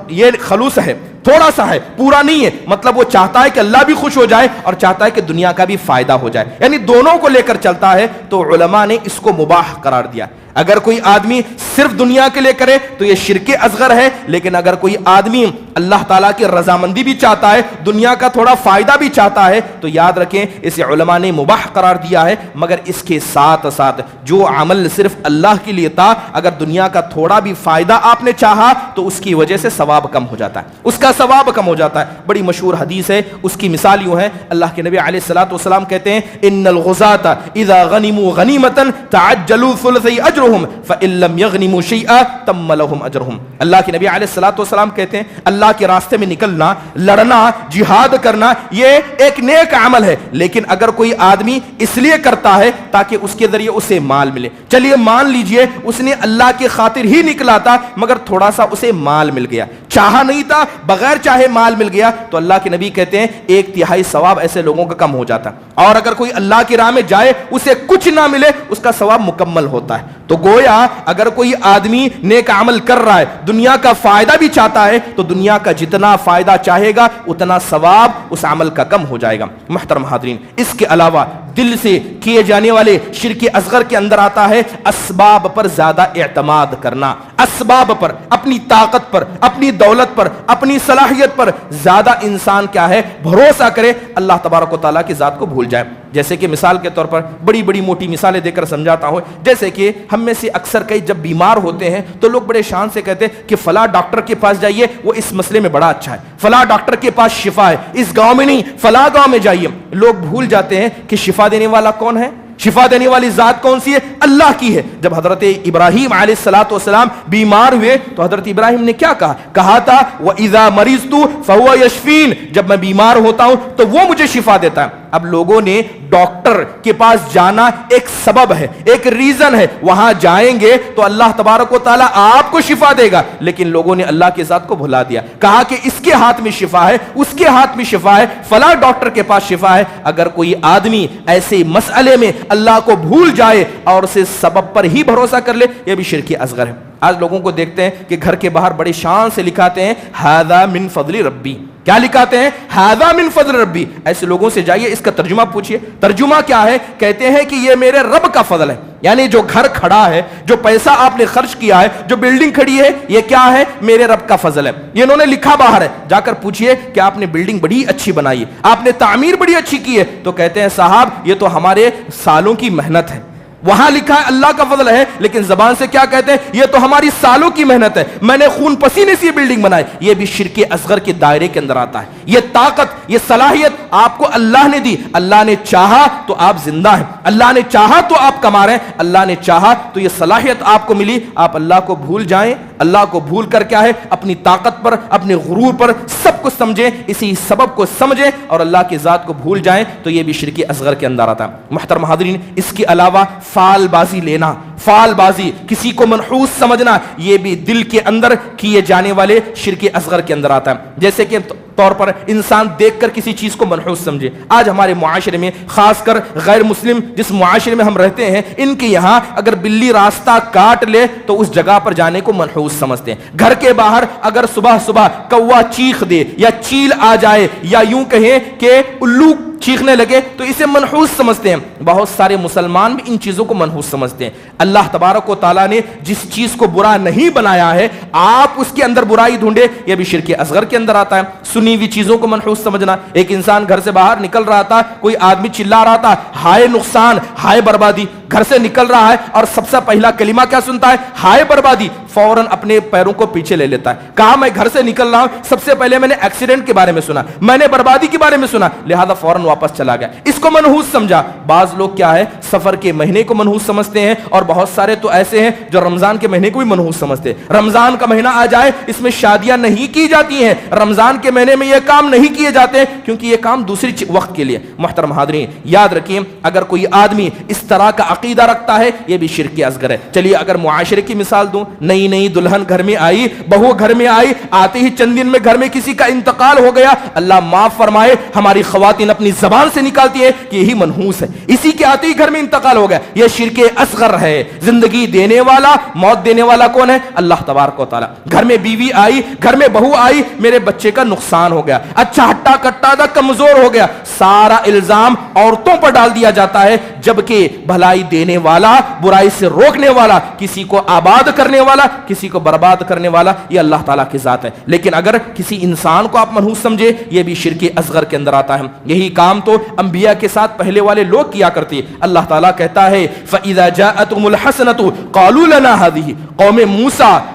یہ خلوص ہے، تھوڑا سا ہے، پورا نہیں ہے. مطلب وہ چاہتا ہے کہ اللہ بھی خوش ہو جائے اور چاہتا ہے کہ دنیا کا بھی فائدہ ہو جائے، یعنی دونوں کو لے کر چلتا ہے. تو علماء نے اس کو مباح قرار دیا. اگر کوئی آدمی صرف دنیا کے لیے کرے تو یہ شرک اصغر ہے. لیکن اگر کوئی آدمی اللہ تعالیٰ کی رضامندی بھی چاہتا ہے، دنیا کا تھوڑا فائدہ بھی چاہتا ہے تو یاد رکھیں اسے علماء نے مباح قرار دیا ہے. مگر اس کے ساتھ ساتھ جو عمل صرف اللہ کے لیے تھا، اگر دنیا کا تھوڑا بھی فائدہ آپ نے چاہا تو اس کی وجہ سے ثواب کم ہو جاتا ہے، اس کا ثواب کم ہو جاتا ہے. بڑی مشہور حدیث ہے، اس کی مثال یوں ہے. اللہ کے نبی علیہ الصلوۃ والسلام کہتے ہیں ان الغزاة اذا غنموا غنیمۃ تعجلوا ثلثی اجر اجرهم فان لم يغنموا شيئا تم لهم اجرهم. اللہ کے نبی علیہ الصلوۃ والسلام کہتے ہیں اللہ کے راستے میں نکلنا, لڑنا, جہاد کرنا یہ ایک نیک عمل ہے, لیکن اگر کوئی آدمی اس لیے کرتا ہے تاکہ اس کے ذریعے اسے مال ملے, چلیے مان لیجئے اس نے اللہ کی خاطر ہی نکلا تھا مگر تھوڑا سا اسے مال مل گیا, چاہا نہیں تھا بغیر چاہے مال مل گیا, تو اللہ کے نبی کہتے ہیں 1/3 ثواب ایسے لوگوں کا کم ہو جاتا ہے. اور اگر کوئی اللہ کی راہ میں جائے اسے کچھ نہ ملے اس کا ثواب مکمل ہوتا ہے. تو گویا اگر کوئی آدمی نیک عمل کر رہا ہے, دنیا کا فائدہ بھی چاہتا ہے, تو دنیا کا جتنا فائدہ چاہے گا اتنا ثواب اس عمل کا کم ہو جائے گا. محترم حاضرین, اس کے علاوہ دل سے کیے جانے والے شرک اصغر کے اندر آتا ہے اسباب پر زیادہ اعتماد کرنا, اسباب پر, اپنی طاقت پر, اپنی دولت پر, اپنی صلاحیت پر زیادہ انسان کیا ہے بھروسہ کرے, اللہ تبارک و تعالیٰ کی ذات کو بھول جائے. جیسے کہ مثال کے طور پر بڑی بڑی موٹی مثالیں دے کر سمجھاتا ہوں, جیسے کہ ہم میں سے اکثر کئی جب بیمار ہوتے ہیں تو لوگ بڑے شان سے کہتے ہیں کہ فلاں ڈاکٹر کے پاس جائیے وہ اس مسئلے میں بڑا اچھا ہے, فلاں ڈاکٹر کے پاس شفا ہے, اس گاؤں میں نہیں فلاں گاؤں میں جائیے. لوگ بھول جاتے ہیں کہ شفا دینے والا کون ہے, شفا دینے والی ذات کون سی ہے, اللہ کی ہے. جب حضرت ابراہیم علیہ الصلوۃ والسلام بیمار ہوئے تو حضرت ابراہیم نے کیا کہا تھا, وَإِذَا مَرِضْتُ فَهُوَ يَشْفِينِ, جب میں بیمار ہوتا ہوں تو وہ مجھے شفا دیتا ہے. اب لوگوں نے ڈاکٹر کے پاس جانا ایک سبب ہے, ایک ریزن ہے, وہاں جائیں گے تو اللہ تبارک و تعالیٰ آپ کو شفا دے گا, لیکن لوگوں نے اللہ کی ذات کو بھلا دیا, کہا کہ اس کے ہاتھ میں شفا ہے, اس کے ہاتھ میں شفا ہے, فلاں ڈاکٹر کے پاس شفا ہے. اگر کوئی آدمی ایسے مسئلے میں اللہ کو بھول جائے اور اسے سبب پر ہی بھروسہ کر لے, یہ بھی شرک اصغر ہے. آج لوگوں کو دیکھتے ہیں کہ گھر کے باہر بڑی شان سے لکھاتے ہیں ھذا من فضل ربی, کیا لکھاتے ہیں ھذا من فضل ربی. ایسے لوگوں سے جائیے اس کا ترجمہ پوچھئے, ترجمہ کیا ہے, کہتے ہیں کہ یہ میرے رب کا فضل ہے. یعنی جو گھر کھڑا ہے, جو پیسہ آپ نے خرچ کیا ہے, جو بلڈنگ کھڑی ہے, یہ کیا ہے, میرے رب کا فضل ہے. یہ انہوں نے لکھا باہر ہے, جا کر پوچھئے کہ آپ نے بلڈنگ بڑی اچھی بنائی ہے, آپ نے تعمیر بڑی اچھی کی ہے, تو کہتے ہیں صاحب یہ تو ہمارے سالوں کی محنت ہے. وہاں لکھا ہے اللہ کا فضل ہے, لیکن زبان سے کیا کہتے ہیں, یہ تو ہماری سالوں کی محنت ہے, میں نے خون پسینے سے یہ بلڈنگ بنائی. یہ بھی شرک اصغر کے دائرے کے اندر آتا ہے. یہ طاقت, یہ صلاحیت آپ کو اللہ نے دی, اللہ نے چاہا تو آپ زندہ ہیں, اللہ نے چاہا تو آپ کما رہے ہیں, اللہ نے چاہا تو یہ صلاحیت آپ کو ملی. آپ اللہ کو بھول جائیں, اللہ کو بھول کر کیا ہے اپنی طاقت پر, اپنے غرور پر سب کچھ سمجھیں, اسی سبب کو سمجھیں اور اللہ کی ذات کو بھول جائیں, تو یہ بھی شرک اصغر کے اندر آتا ہے. محترم حاضرین, اس کے علاوہ فال بازی لینا, فال بازی, کسی کو منحوس سمجھنا, یہ بھی دل کے اندر کیے جانے والے شرک اصغر کے اندر آتا ہے. جیسے کہ طور پر انسان دیکھ کر کسی چیز کو منحوس سمجھے. آج ہمارے معاشرے میں, خاص کر غیر مسلم جس معاشرے میں ہم رہتے ہیں, ان کے یہاں اگر بلی راستہ کاٹ لے تو اس جگہ پر جانے کو منحوس سمجھتے ہیں. گھر کے باہر اگر صبح صبح کوا چیخ دے یا چیل آ جائے یا یوں کہیں کہ الو چیخنے لگے تو اسے منحوس سمجھتے ہیں. بہت سارے مسلمان بھی ان چیزوں کو منحوس سمجھتے ہیں. اللہ تبارک و تعالیٰ نے جس چیز کو برا نہیں بنایا ہے, آپ اس کے اندر برائی ڈھونڈے, یہ بھی شرک اصغر کے اندر آتا ہے. سنی ہوئی چیزوں کو منحوس سمجھنا. ایک انسان گھر سے باہر نکل رہا تھا, کوئی آدمی چلا رہا تھا ہائے نقصان, ہائے بربادی. گھر سے نکل رہا ہے اور سب سے پہلا کلمہ کیا سنتا ہے, ہائے بربادی. فوراً اپنے پیروں کو پیچھے لے لیتا ہے. کہا میں گھر سے نکل رہا ہوں, سب سے پہلے میں نے ایکسیڈنٹ کے بارے میں سنا, میں نے بربادی کے بارے میں سنا, لہذا فوراً واپس چلا گیا. اس کو منحوس سمجھا. بعض لوگ کیا ہے سفر کے مہینے کو منحوس سمجھتے ہیں, اور بہت سارے تو ایسے ہیں جو رمضان کے مہینے کو بھی منحوس سمجھتے ہیں. رمضان کا مہینہ آ جائے, اس میں شادیاں نہیں کی جاتی ہیں, رمضان کے مہینے میں یہ کام نہیں کیے جاتے کیونکہ یہ کام دوسری وقت کے لیے. محترم حاضرین, یاد رکھیں اگر کوئی آدمی اس طرح کا عقیدہ رکھتا ہے یہ بھی شرک اصغر ہے. چلیے اگر معاشرے کی مثال دوں, نئی نئی دلہن گھر میں آئی, بہو گھر میں آئی, آتے ہی چند دن میں گھر میں کسی کا انتقال ہو گیا. اللہ معاف فرمائے, ہماری خواتین اپنی زبان سے نکالتی ہے کہ یہی منحوس ہے, اسی کے آتے ہی گھر میں انتقال ہو گیا. یہ شرک اصغر ہے. زندگی دینے والا, موت دینے والا کون ہے, اللہ تبارک و تعالی. گھر میں بیوی آئی, گھر میں بہو آئی, میرے بچے کا نقصان ہو گیا, اچھا ہٹا کٹا تھا, کمزور ہو گیا, سارا الزام عورتوں پر ڈال دیا جاتا ہے, جبکہ بھلائی دینے والا, برائی سے روکنے والا, کسی کو آباد کرنے والا, کسی کو برباد کرنے والا یہ اللہ تعالیٰ کی ذات ہے. لیکن اگر کسی انسان کو آپ منحوس سمجھے یہ بھی شرک اصغر کے اندر آتا ہے. یہی کام تو انبیاء کے ساتھ پہلے والے لوگ کیا کرتے. اللہ تعالیٰ کہتا ہے فَإِذَا جَاءَتْهُمُ الْحَسَنَةُ قَالُوا لَنَا هَذِهِ. قوم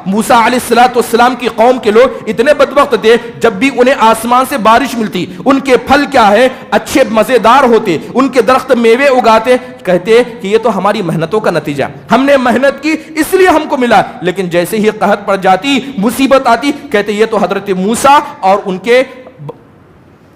موسیٰ علیہ السلام کی قوم کے لوگ اتنے بدبخت تھے, جب بھی انہیں آسمان سے بارش ملتی, ان کے پھل کیا ہے اچھے مزیدار ہوتے, ان کے درخت میوے اگاتے, کہتے کہ یہ تو ہماری محنتوں کا نتیجہ، ہم نے محنت کی اس لیے ہم کو ملا، لیکن جیسے ہی قحط پڑ جاتی، مصیبت آتی، کہتے یہ تو حضرت موسیٰ اور ان کے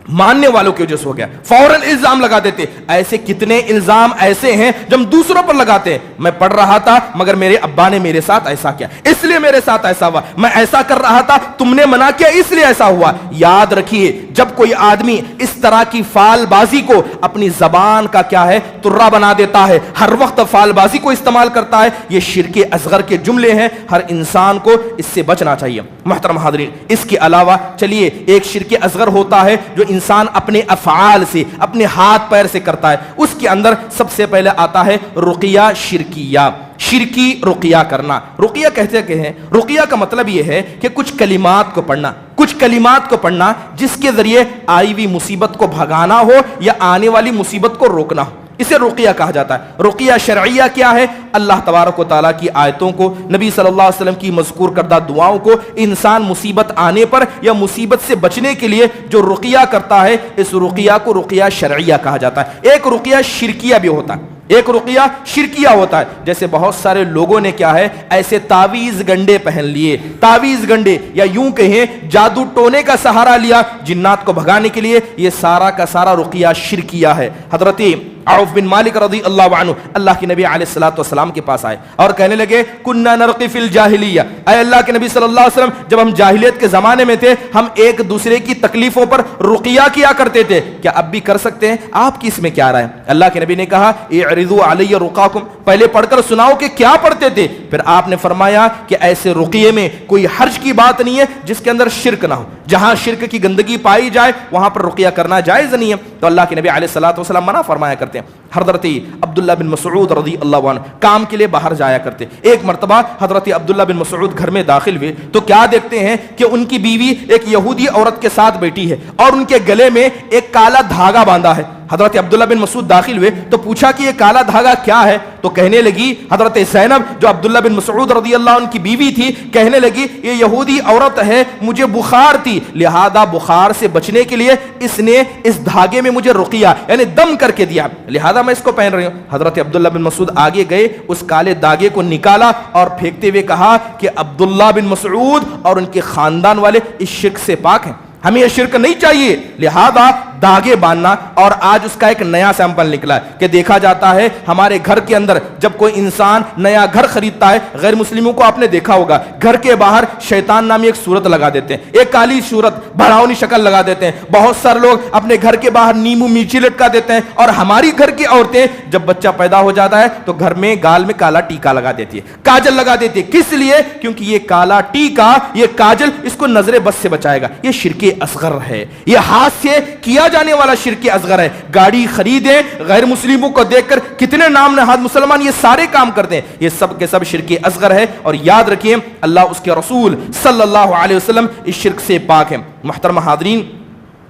ماننے والوں کی وجہ سے ہو گیا، فوراً الزام لگا دیتے۔ ایسے کتنے الزام ایسے ہیں جو ہم دوسروں پر لگاتے ہیں، میں پڑھ رہا تھا مگر میرے ابا نے میرے ساتھ ایسا کیا، اس لیے میرے ساتھ ایسا ہوا، میں ایسا کر رہا تھا تم نے منع کیا اس لیے ایسا ہوا۔ یاد رکھیے جب کوئی آدمی اس طرح کی فال بازی کو اپنی زبان کا کیا ہے ترہ بنا دیتا ہے، ہر وقت فال بازی کو استعمال کرتا ہے، یہ شرک اصغر کے جملے ہیں، ہر انسان کو اس سے بچنا چاہیے۔ محترم حاضرین، اس کے علاوہ چلیے ایک شرک اصغر ہوتا ہے جو انسان اپنے افعال سے، اپنے ہاتھ پیر سے کرتا ہے، اس کے اندر سب سے پہلے آتا ہے رقیہ شرکیہ، شرکی رقیہ کرنا۔ رقیہ کہتے کہ ہیں، رقیہ کا مطلب یہ ہے کہ کچھ کلمات کو پڑھنا، کچھ کلمات کو پڑھنا جس کے ذریعے آئی ہوئی مصیبت کو بھگانا ہو یا آنے والی مصیبت کو روکنا ہو، اسے رقیہ کہا جاتا ہے۔ رقیہ شرعیہ کیا ہے؟ اللہ تبارک و تعالیٰ کی آیتوں کو، نبی صلی اللہ علیہ وسلم کی مذکور کردہ دعاؤں کو انسان مصیبت آنے پر یا مصیبت سے بچنے کے لیے جو رقیہ کرتا ہے، اس رقیہ کو رقیہ شرعیہ کہا جاتا ہے۔ ایک رقیہ شرکیہ بھی ہوتا ہے، ایک رقیہ شرکیہ ہوتا ہے، جیسے بہت سارے لوگوں نے کیا ہے ایسے تعویذ گنڈے پہن لیے، تعویذ گنڈے یا یوں کہیں جادو ٹونے کا سہارا لیا جنات کو بھگانے کے لیے، یہ سارا کا سارا رقیہ شرکیہ ہے۔ حضرت عوف بن مالک رضی اللہ عنہ اللہ کے نبی علیہ الصلوۃ والسلام کے پاس آئے اور کہنے لگے کننا نرقی فی الجاہلیہ، اے اللہ کے نبی صلی اللہ علیہ وسلم، جب ہم جاہلیت کے زمانے میں تھے ہم ایک دوسرے کی تکلیفوں پر رقیہ کیا کرتے تھے، کیا اب بھی کر سکتے ہیں؟ آپ کی اس میں کیا رائے؟ اللہ کے نبی نے کہا اعرضوا علی رقاکم، پہلے پڑھ کر سناؤ کہ کیا پڑھتے تھے۔ پھر آپ نے فرمایا کہ ایسے رقیے میں کوئی حرج کی بات نہیں ہے جس کے اندر شرک نہ ہو، جہاں شرک کی گندگی پائی جائے وہاں پر رقیہ کرنا جائز نہیں ہے۔ تو اللہ کے نبی علیہ الصلوۃ والسلام منع فرمایا کرتے ہیں۔ حضرت عبداللہ بن مسعود رضی اللہ عنہ کام کے لیے باہر جایا کرتے، ایک مرتبہ حضرت عبداللہ بن مسعود گھر میں داخل ہوئے تو کیا دیکھتے ہیں کہ ان کی بیوی ایک یہودی عورت کے ساتھ بیٹھی ہے اور ان کے گلے میں ایک کالا دھاگا باندھا ہے۔ حضرت عبداللہ بن مسعود داخل ہوئے تو پوچھا کہ یہ کالا دھاگا کیا ہے؟ تو کہنے لگی حضرت زینب جو عبداللہ بن مسعود رضی اللہ عنہ کی بیوی تھی، کہنے لگی یہ یہودی عورت ہے، مجھے بخار تھی، لہذا بخار سے بچنے کے لیے اس نے اس دھاگے میں مجھے رقیہ یعنی دم کر کے دیا، لہذا میں اس کو پہن رہی ہوں۔ حضرت عبداللہ بن مسعود آگے گئے، اس کالے دھاگے کو نکالا اور پھینکتے ہوئے کہا کہ عبداللہ بن مسعود اور ان کے خاندان والے اس شرک سے پاک ہیں، ہمیں یہ شرک نہیں چاہیے، لہذا داغے باندھنا۔ اور آج اس کا ایک نیا سیمپل نکلا ہے کہ دیکھا جاتا ہے ہمارے گھر کے اندر جب کوئی انسان نیا گھر خریدتا ہے، غیر مسلموں کو آپ نے دیکھا ہوگا گھر کے باہر شیطان نامی ایک صورت لگا دیتے ہیں، ایک کالی صورت بھڑاؤنی شکل لگا دیتے ہیں۔ بہت سارے لوگ اپنے گھر کے باہر نیمو مرچی لٹکا دیتے ہیں، اور ہماری گھر کی عورتیں جب بچہ پیدا ہو جاتا ہے تو گھر میں گال میں کالا ٹیکا لگا دیتی ہے، کاجل لگا دیتی ہے۔ کس لیے؟ کیونکہ یہ کالا ٹیکا، یہ کاجل اس کو نظر بد سے بچائے گا۔ یہ شرک اصغر ہے، یہ ہاتھ سے کیا جانے والا شرک اصغر ہے۔ گاڑی خریدیں غیر مسلموں کو دیکھ کر، کتنے نام نہاد مسلمان یہ سارے کام کرتے ہیں، یہ سب کے سب شرک اصغر ہے۔ اور یاد رکھیے اللہ اس کے رسول صلی اللہ علیہ وسلم اس شرک سے پاک ہے۔ محترم حاضرین،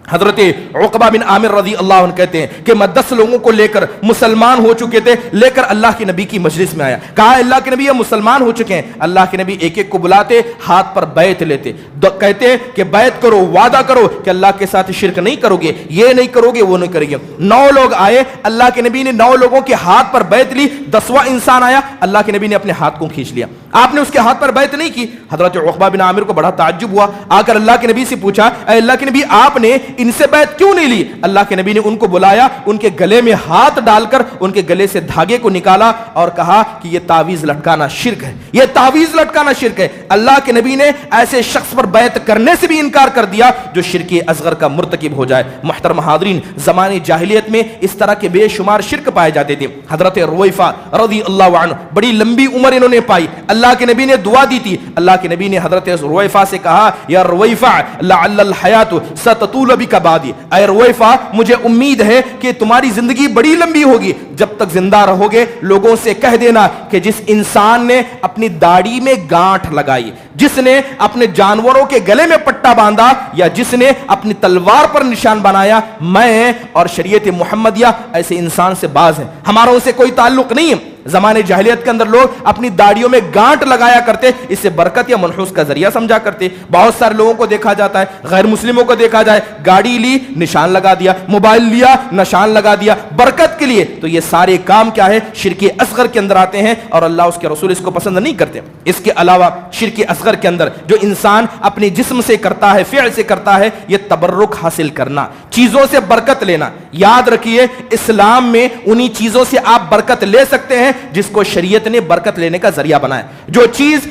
حضرت عقبہ بن عامر رضی اللہ عنہ کہتے ہیں کہ میں 10 لوگوں کو لے کر مسلمان ہو چکے تھے، لے کر اللہ کے نبی کی مجلس میں آیا، کہا اللہ کے نبی یہ مسلمان ہو چکے ہیں۔ اللہ کے نبی ایک ایک کو بلاتے، ہاتھ پر بیعت لیتے، کہتے کہ بیعت کرو، وعدہ کرو کہ اللہ کے ساتھ شرک نہیں کرو گے، یہ نہیں کرو گے، وہ نہیں کرو گے۔ 9 لوگ آئے، اللہ کے نبی نے 9 لوگوں کے ہاتھ پر بیعت لی۔ 10واں انسان آیا، اللہ کے نبی نے اپنے ہاتھ کو کھینچ لیا، آپ نے اس کے ہاتھ پر بیعت نہیں کی۔ حضرت عقبہ بن عامر کو بڑا تعجب ہوا، آ کر اللہ کے نبی سے پوچھا اے اللہ کے نبی آپ نے ان سے بیعت کیوں نہیں لی؟ اللہ کے نبی نے ان کو بلایا، ان کے گلے میں ہاتھ ڈال کر ان کے گلے سے دھاگے کو نکالا اور کہا کہ یہ تعویذ لٹکانا شرک ہے، یہ تعویذ لٹکانا شرک ہے۔ اللہ کے نبی نے ایسے شخص پر بیعت کرنے سے بھی انکار کر دیا جو شرک اصغر کا مرتکب ہو جائے۔ محترم حاضرین، زمانے جاہلیت میں اس طرح کے بے شمار شرک پائے جاتے تھے۔ حضرت رویفہ رضی اللہ عنہ بڑی لمبی عمر انہوں نے پائی، اللہ کے نبی نے دعا دی تھی، اللہ کے نبی نے حضرت رویفہ سے کہا یا رویفہ لعل الحیات ستطول بک بعدی، اے رویفہ مجھے امید ہے کہ تمہاری زندگی بڑی لمبی ہوگی، جب تک زندہ رہو گے لوگوں سے کہہ دینا کہ جس انسان نے اپنی داڑھی میں گانٹھ لگائی، جس نے اپنے جانوروں کے گلے میں پٹا باندھا، یا جس نے اپنی تلوار پر نشان بنایا، میں اور شریعت محمدیہ ایسے انسان سے باز ہیں، ہمارا ان سے کوئی تعلق نہیں ہے۔ زمانے جاہلیت کے اندر لوگ اپنی داڑیوں میں گانٹ لگایا کرتے، اسے برکت یا منحوس کا ذریعہ سمجھا کرتے۔ بہت سارے لوگوں کو دیکھا جاتا ہے، غیر مسلموں کو دیکھا جائے، گاڑی لی نشان لگا دیا، موبائل لیا نشان لگا دیا برکت کے لیے۔ تو یہ سارے کام کیا ہے؟ شرک اصغر کے اندر آتے ہیں، اور اللہ اس کے رسول اس کو پسند نہیں کرتے۔ اس کے علاوہ شرک اصغر کے اندر جو انسان اپنے جسم سے کرتا ہے، فعل سے کرتا ہے، یہ تبرک حاصل کرنا، چیزوں سے برکت لینا۔ یاد رکھیے اسلام میں انہی چیزوں سے آپ برکت لے سکتے ہیں جس کو شریعت نے برکت لینے کا ذریعہ بنایا۔ جو چیز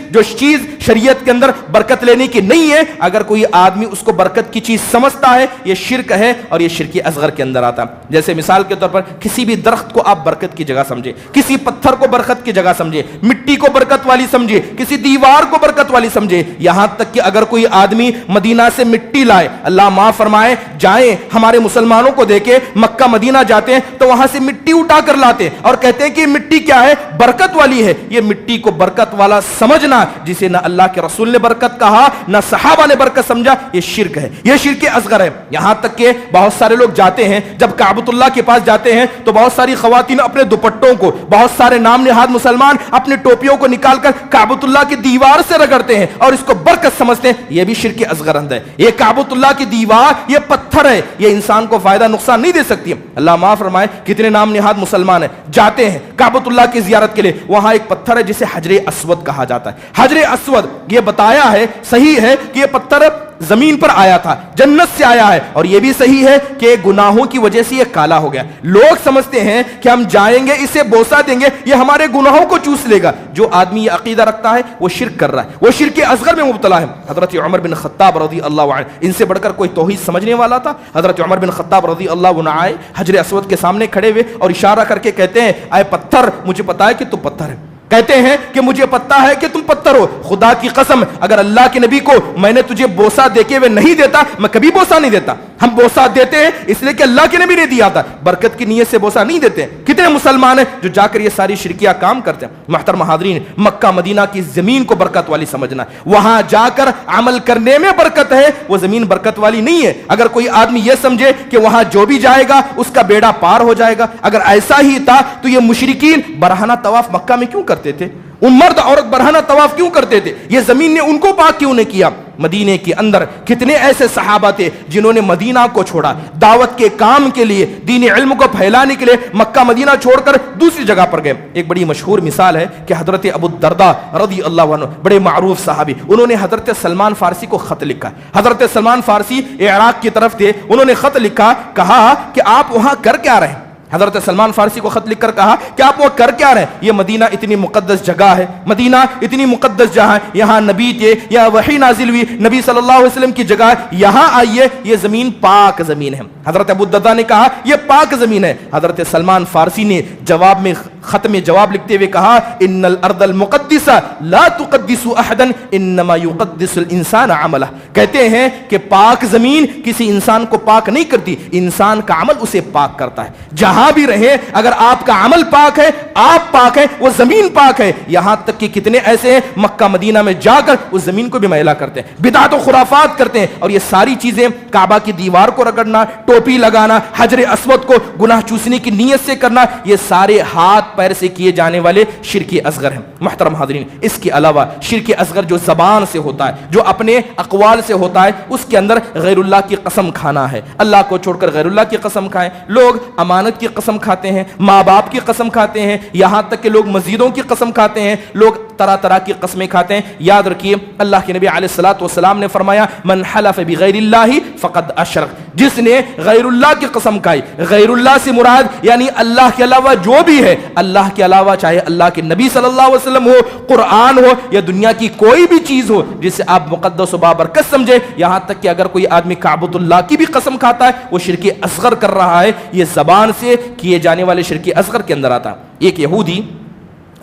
شریعت کے اندر برکت لینے کی نہیں ہے، اگر کوئی آدمی اس کو برکت کی چیز سمجھتا ہے، یہ شرک ہے، اور یہ شرک اصغر کے اندر آتا ہے۔ جیسے مثال کے طور پر کسی بھی درخت کو آپ برکت کی جگہ سمجھے، کسی پتھر کو برکت کی جگہ سمجھے، مٹی کو برکت والی سمجھے، کسی دیوار کو برکت والی سمجھے، یہاں تک کہ اگر کوئی آدمی مدینہ سے مٹی لائے، اللہ معاف فرمائے، جائیں ہمارے مسلمانوں کو دیکھے مکہ مدینہ جاتے ہیں تو وہاں سے مٹی اٹھا کر لاتے ہیں اور کہتے ہیں کہ مٹی کیا ہے؟ برکت والی ہے۔ یہ مٹی کو برکت والا سمجھنا جسے نہ اللہ کے رسول نے برکت کہا نہ صحابہ نے برکت سمجھا، یہ شرک ہے، یہ شرک اصغر ہے۔ یہاں تک کہ بہت سارے لوگ جاتے ہیں، جب کعبۃ اللہ کے پاس جاتے ہیں تو بہت ساری خواتین اپنے دوپٹوں کو، بہت سارے نام نہاد مسلمان اپنے ٹوپیوں کو نکال کر کعبۃ اللہ کی دیوار سے رگڑتے ہیں اور اس کو برکت سمجھتے ہیں، یہ بھی شرک اصغر ہے۔ یہ کعبۃ اللہ کی دیوار، یہ پتھر ہے، یہ انسان کو فائدہ نقصان نہیں دے سکتی۔ اللہ معاف فرمائے، کتنے نام نہاد مسلمان ہیں جاتے ہیں کعبۃ اللہ کی زیارت کے لیے، وہاں ایک پتھر ہے جسے حجر اسود کہا جاتا ہے۔ حجر اسود یہ بتایا ہے، صحیح ہے کہ یہ پتھر زمین پر آیا تھا، جنت سے آیا ہے، اور یہ بھی صحیح ہے کہ گناہوں کی وجہ سے یہ کالا ہو گیا۔ لوگ سمجھتے ہیں کہ ہم جائیں گے اسے بوسہ دیں گے یہ ہمارے گناہوں کو چوس لے گا۔ جو آدمی یہ عقیدہ رکھتا ہے وہ شرک کر رہا ہے، وہ شرک اصغر میں مبتلا ہے۔ حضرت عمر بن خطاب رضی اللہ عنہ، ان سے بڑھ کر کوئی توحید سمجھنے والا تھا؟ حضرت عمر بن خطاب رضی اللہ عنہ آئے حجر اسود کے سامنے کھڑے ہوئے اور اشارہ کر کے کہتے ہیں، اے پتھر مجھے پتا ہے کہ تو پتھر ہے، کہتے ہیں کہ مجھے پتہ ہے کہ تم پتھر ہو، خدا کی قسم اگر اللہ کے نبی کو میں نے تجھے بوسہ دے کے نہیں دیتا، میں کبھی بوسہ نہیں دیتا۔ ہم بوسہ دیتے ہیں اس لیے کہ اللہ کے نبی نے دیا تھا، برکت کی نیت سے بوسہ نہیں دیتے۔ کتنے مسلمان ہیں جو جا کر یہ ساری شرکیہ کام کرتے ہیں؟ محترم حاضرین، مکہ مدینہ کی زمین کو برکت والی سمجھنا، وہاں جا کر عمل کرنے میں برکت ہے، وہ زمین برکت والی نہیں ہے۔ اگر کوئی آدمی یہ سمجھے کہ وہاں جو بھی جائے گا اس کا بیڑا پار ہو جائے گا، اگر ایسا ہی تھا تو یہ مشرکین برہنہ طواف مکہ میں کیوں کرتے تھے؟ ان مرد عورت برہنہ طواف کیوں کرتے تھے؟ یہ زمین نے ان کو پاک کیوں نہیں کیا؟ مدینے کے اندر کتنے ایسے صحابہ تھے جنہوں نے مدینہ کو چھوڑا، دعوت کے کام کے لیے، دین علم کو پھیلانے کے لیے مکہ مدینہ چھوڑ کر دوسری جگہ پر گئے۔ ایک بڑی مشہور مثال ہے کہ حضرت ابو الدرداء رضی اللہ عنہ، بڑے معروف صحابی، انہوں نے حضرت سلمان فارسی کو خط لکھا۔ حضرت سلمان فارسی عراق کی طرف تھے، انہوں نے خط لکھا، کہا کہ آپ وہاں کر کیا رہے ہیں؟ حضرت سلمان فارسی کو خط لکھ کر کہا کہ آپ وہ کر کیا رہے ہیں؟ یہ مدینہ اتنی مقدس جگہ ہے، مدینہ اتنی مقدس جگہ ہے، یہاں نبی تھے، یہاں وحی نازل ہوئی، نبی صلی اللہ علیہ وسلم کی جگہ ہے، یہاں آئیے، یہ زمین پاک زمین ہے۔ حضرت ابو الدرداء نے کہا یہ پاک زمین ہے۔ حضرت سلمان فارسی نے جواب میں، خط میں جواب لکھتے ہوئے کہا، ان الارض المقدسہ لا تقدس احدا انما يقدس الانسان عملہ، کہتے ہیں کہ پاک زمین کسی انسان کو پاک نہیں کرتی، انسان کا عمل اسے پاک کرتا ہے۔ جہاں بھی رہے، اگر آپ کا عمل پاک ہے، آپ پاک ہے، وہ زمین پاک ہے۔ یہاں تک کہ کتنے ایسے ہیں مکہ مدینہ میں جا کر اس زمین کو بھی میلا کرتے ہیں، بدعت و خرافات کرتے ہیں، اور یہ ساری چیزیں کعبہ کی دیوار کو رگڑنا، ٹوپی لگانا، حجر اسود کو گناہ چوسنے کی نیت سے کرنا، یہ سارے ہاتھ پیر سے کیے جانے والے شرک اصغر ہیں۔ محترم حاضرین، اس کے علاوہ شرک اصغر جو زبان سے ہوتا ہے، جو اپنے اقوال سے ہوتا ہے، اس کے اندر غیر اللہ کی قسم کھانا ہے۔ اللہ کو چھوڑ کر غیر اللہ کی قسم کھائیں۔ لوگ امانت کی قسم کھاتے ہیں، ماں باپ کی قسم کھاتے ہیں، یہاں تک کہ لوگ مسجدوں کی قسم کھاتے ہیں، لوگ طرح طرح کی قسمیں کھاتے ہیں۔ یاد رکھیے اللہ کے نبی علیہ الصلوۃ والسلام نے فرمایا، من حلف بغیر اللہ فقد اشرک، جس نے غیر اللہ کی قسم کھائی، غیر اللہ سے مراد یعنی اللہ کے علاوہ جو بھی ہے، اللہ کے علاوہ چاہے اللہ کے نبی صلی اللہ علیہ وسلم ہو، قرآن ہو، یا دنیا کی کوئی بھی چیز ہو جسے آپ مقدس و بابرکت سمجھے، یہاں تک کہ اگر کوئی آدمی کعبۃ اللہ کی بھی قسم کھاتا ہے وہ شرک اصغر کر رہا ہے۔ یہ زبان سے کیے جانے والے شرک اصغر کے اندر آتا۔ ایک یہودی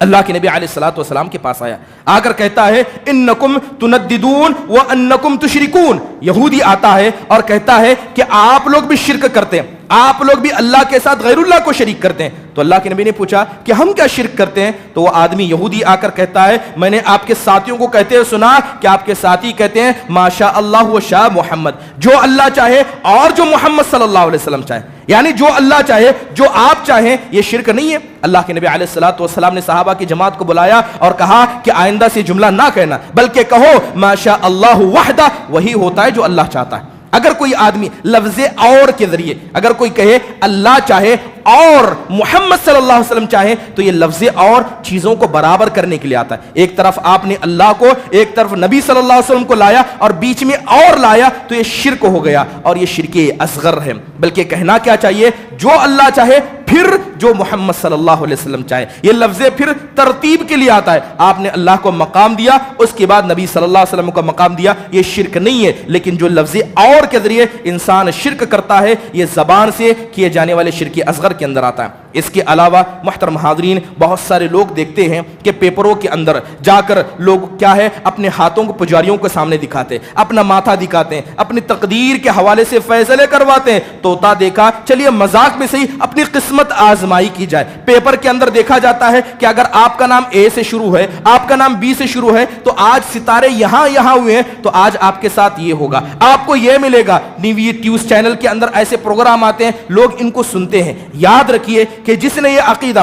اللہ کے نبی علیہ الصلوۃ والسلام کے پاس آیا، آ کر کہتا ہے انکم تنددون وانکم تشرکون، یہودی آتا ہے اور کہتا ہے کہ آپ لوگ بھی شرک کرتے ہیں، آپ لوگ بھی اللہ کے ساتھ غیر اللہ کو شریک کرتے ہیں۔ تو اللہ کے نبی نے پوچھا کہ ہم کیا شرک کرتے ہیں؟ تو وہ آدمی یہودی آ کر کہتا ہے میں نے آپ کے ساتھیوں کو کہتے ہوئے سنا کہ آپ کے ساتھی کہتے ہیں ما شاء اللہ و شاء محمد، جو اللہ چاہے اور جو محمد صلی اللہ علیہ وسلم چاہے۔ یعنی جو اللہ چاہے، جو آپ چاہیں، یہ شرک نہیں ہے۔ اللہ کے نبی علیہ الصلوۃ والسلام نے صحابہ کی جماعت کو بلایا اور کہا کہ آئندہ سے جملہ نہ کہنا، بلکہ کہو ما شاء اللہ وحدہ، وہی ہوتا ہے جو اللہ چاہتا ہے۔ اگر کوئی آدمی لفظ اور کے ذریعے اگر کوئی کہے اللہ چاہے اور محمد صلی اللہ علیہ وسلم چاہے، تو یہ لفظ اور چیزوں کو برابر کرنے کے لیے آتا ہے۔ ایک طرف آپ نے اللہ کو، ایک طرف نبی صلی اللہ علیہ وسلم کو لایا اور بیچ میں اور لایا، تو یہ شرک ہو گیا اور یہ شرک اصغر ہے۔ بلکہ کہنا کیا چاہیے؟ جو اللہ چاہے پھر جو محمد صلی اللہ علیہ وسلم چاہے۔ یہ لفظ پھر ترتیب کے لیے آتا ہے۔ آپ نے اللہ کو مقام دیا، اس کے بعد نبی صلی اللہ علیہ وسلم کو مقام دیا، یہ شرک نہیں ہے۔ لیکن جو لفظ اور کے ذریعے انسان شرک کرتا ہے، یہ زبان سے کیے جانے والے شرک اصغر کے اندر آتا ہے۔ اس کے علاوہ محترم حاضرین، بہت سارے لوگ دیکھتے ہیں کہ پیپروں کے اندر جا کر لوگ کیا ہے، اپنے ہاتھوں کو پجاریوں کے سامنے دکھاتے ہیں، اپنا ماتھا دکھاتے ہیں، اپنی تقدیر کے حوالے سے فیصلے کرواتے ہیں۔ طوطا دیکھا، چلیے مذاق میں صحیح اپنی قسمت آزمائی کی جائے۔ پیپر کے اندر دیکھا جاتا ہے کہ اگر آپ کا نام اے سے شروع ہے، آپ کا نام بی سے شروع ہے، تو آج ستارے یہاں ہوئے ہیں، تو آج آپ کے ساتھ یہ ہوگا، آپ کو یہ ملے گا۔ نیوز چینل کے اندر ایسے پروگرام آتے ہیں، لوگ ان کو سنتے ہیں۔ یاد رکھیے کہ جس نے یہ عقیدہ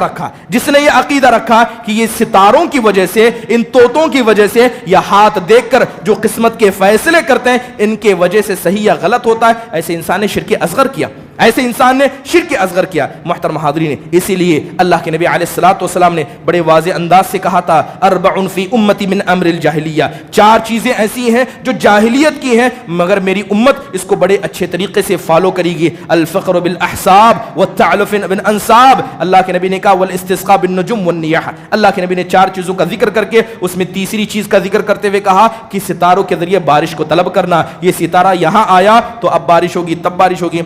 رکھا کہ یہ ستاروں کی وجہ سے، ان طوطوں کی وجہ سے، یا ہاتھ دیکھ کر جو قسمت کے فیصلے کرتے ہیں ان کے وجہ سے صحیح یا غلط ہوتا ہے، ایسے انسان نے شرک اصغر کیا، محترم حاضرین۔ اسی لیے اللہ کے نبی علیہ الصلوۃ والسلام نے بڑے واضح انداز سے کہا تھا، اربع فی امتی من امر الجاہلیہ، 4 چیزیں ایسی ہیں جو جاہلیت کی ہیں مگر میری امت اس کو بڑے اچھے طریقے سے فالو کرے گی۔ الفخر بالاحساب والتعلف بالانساب، اللہ کے نبی نے کہا والاستسقاء بالنجوم والنیاح، اللہ کے نبی نے 4 چیزوں کا ذکر کر کے اس میں تیسری چیز کا ذکر کرتے ہوئے کہا کہ ستاروں کے ذریعے بارش کو طلب کرنا۔ یہ ستارہ یہاں آیا تو اب بارش ہوگی، تب بارش ہوگی۔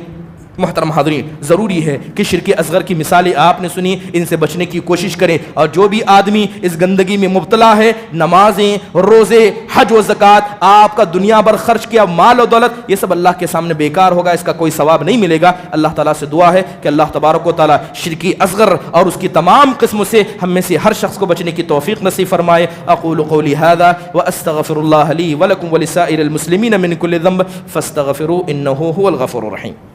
محترم حاضرین، ضروری ہے کہ شرک اصغر کی مثالیں آپ نے سنی، ان سے بچنے کی کوشش کریں، اور جو بھی آدمی اس گندگی میں مبتلا ہے، نمازیں، روزے، حج و زکوٰۃ، آپ کا دنیا بھر خرچ کیا مال و دولت، یہ سب اللہ کے سامنے بیکار ہوگا، اس کا کوئی ثواب نہیں ملے گا۔ اللہ تعالیٰ سے دعا ہے کہ اللہ تبارک و تعالیٰ شرک اصغر اور اس کی تمام قسموں سے ہم میں سے ہر شخص کو بچنے کی توفیق نصیب فرمائے۔ اقول قولی ھذا واستغفر اللہ لی ولکم ولسائر المسلمین من کل ذنب فاستغفروہ انہ ھو الغفور الرحیم۔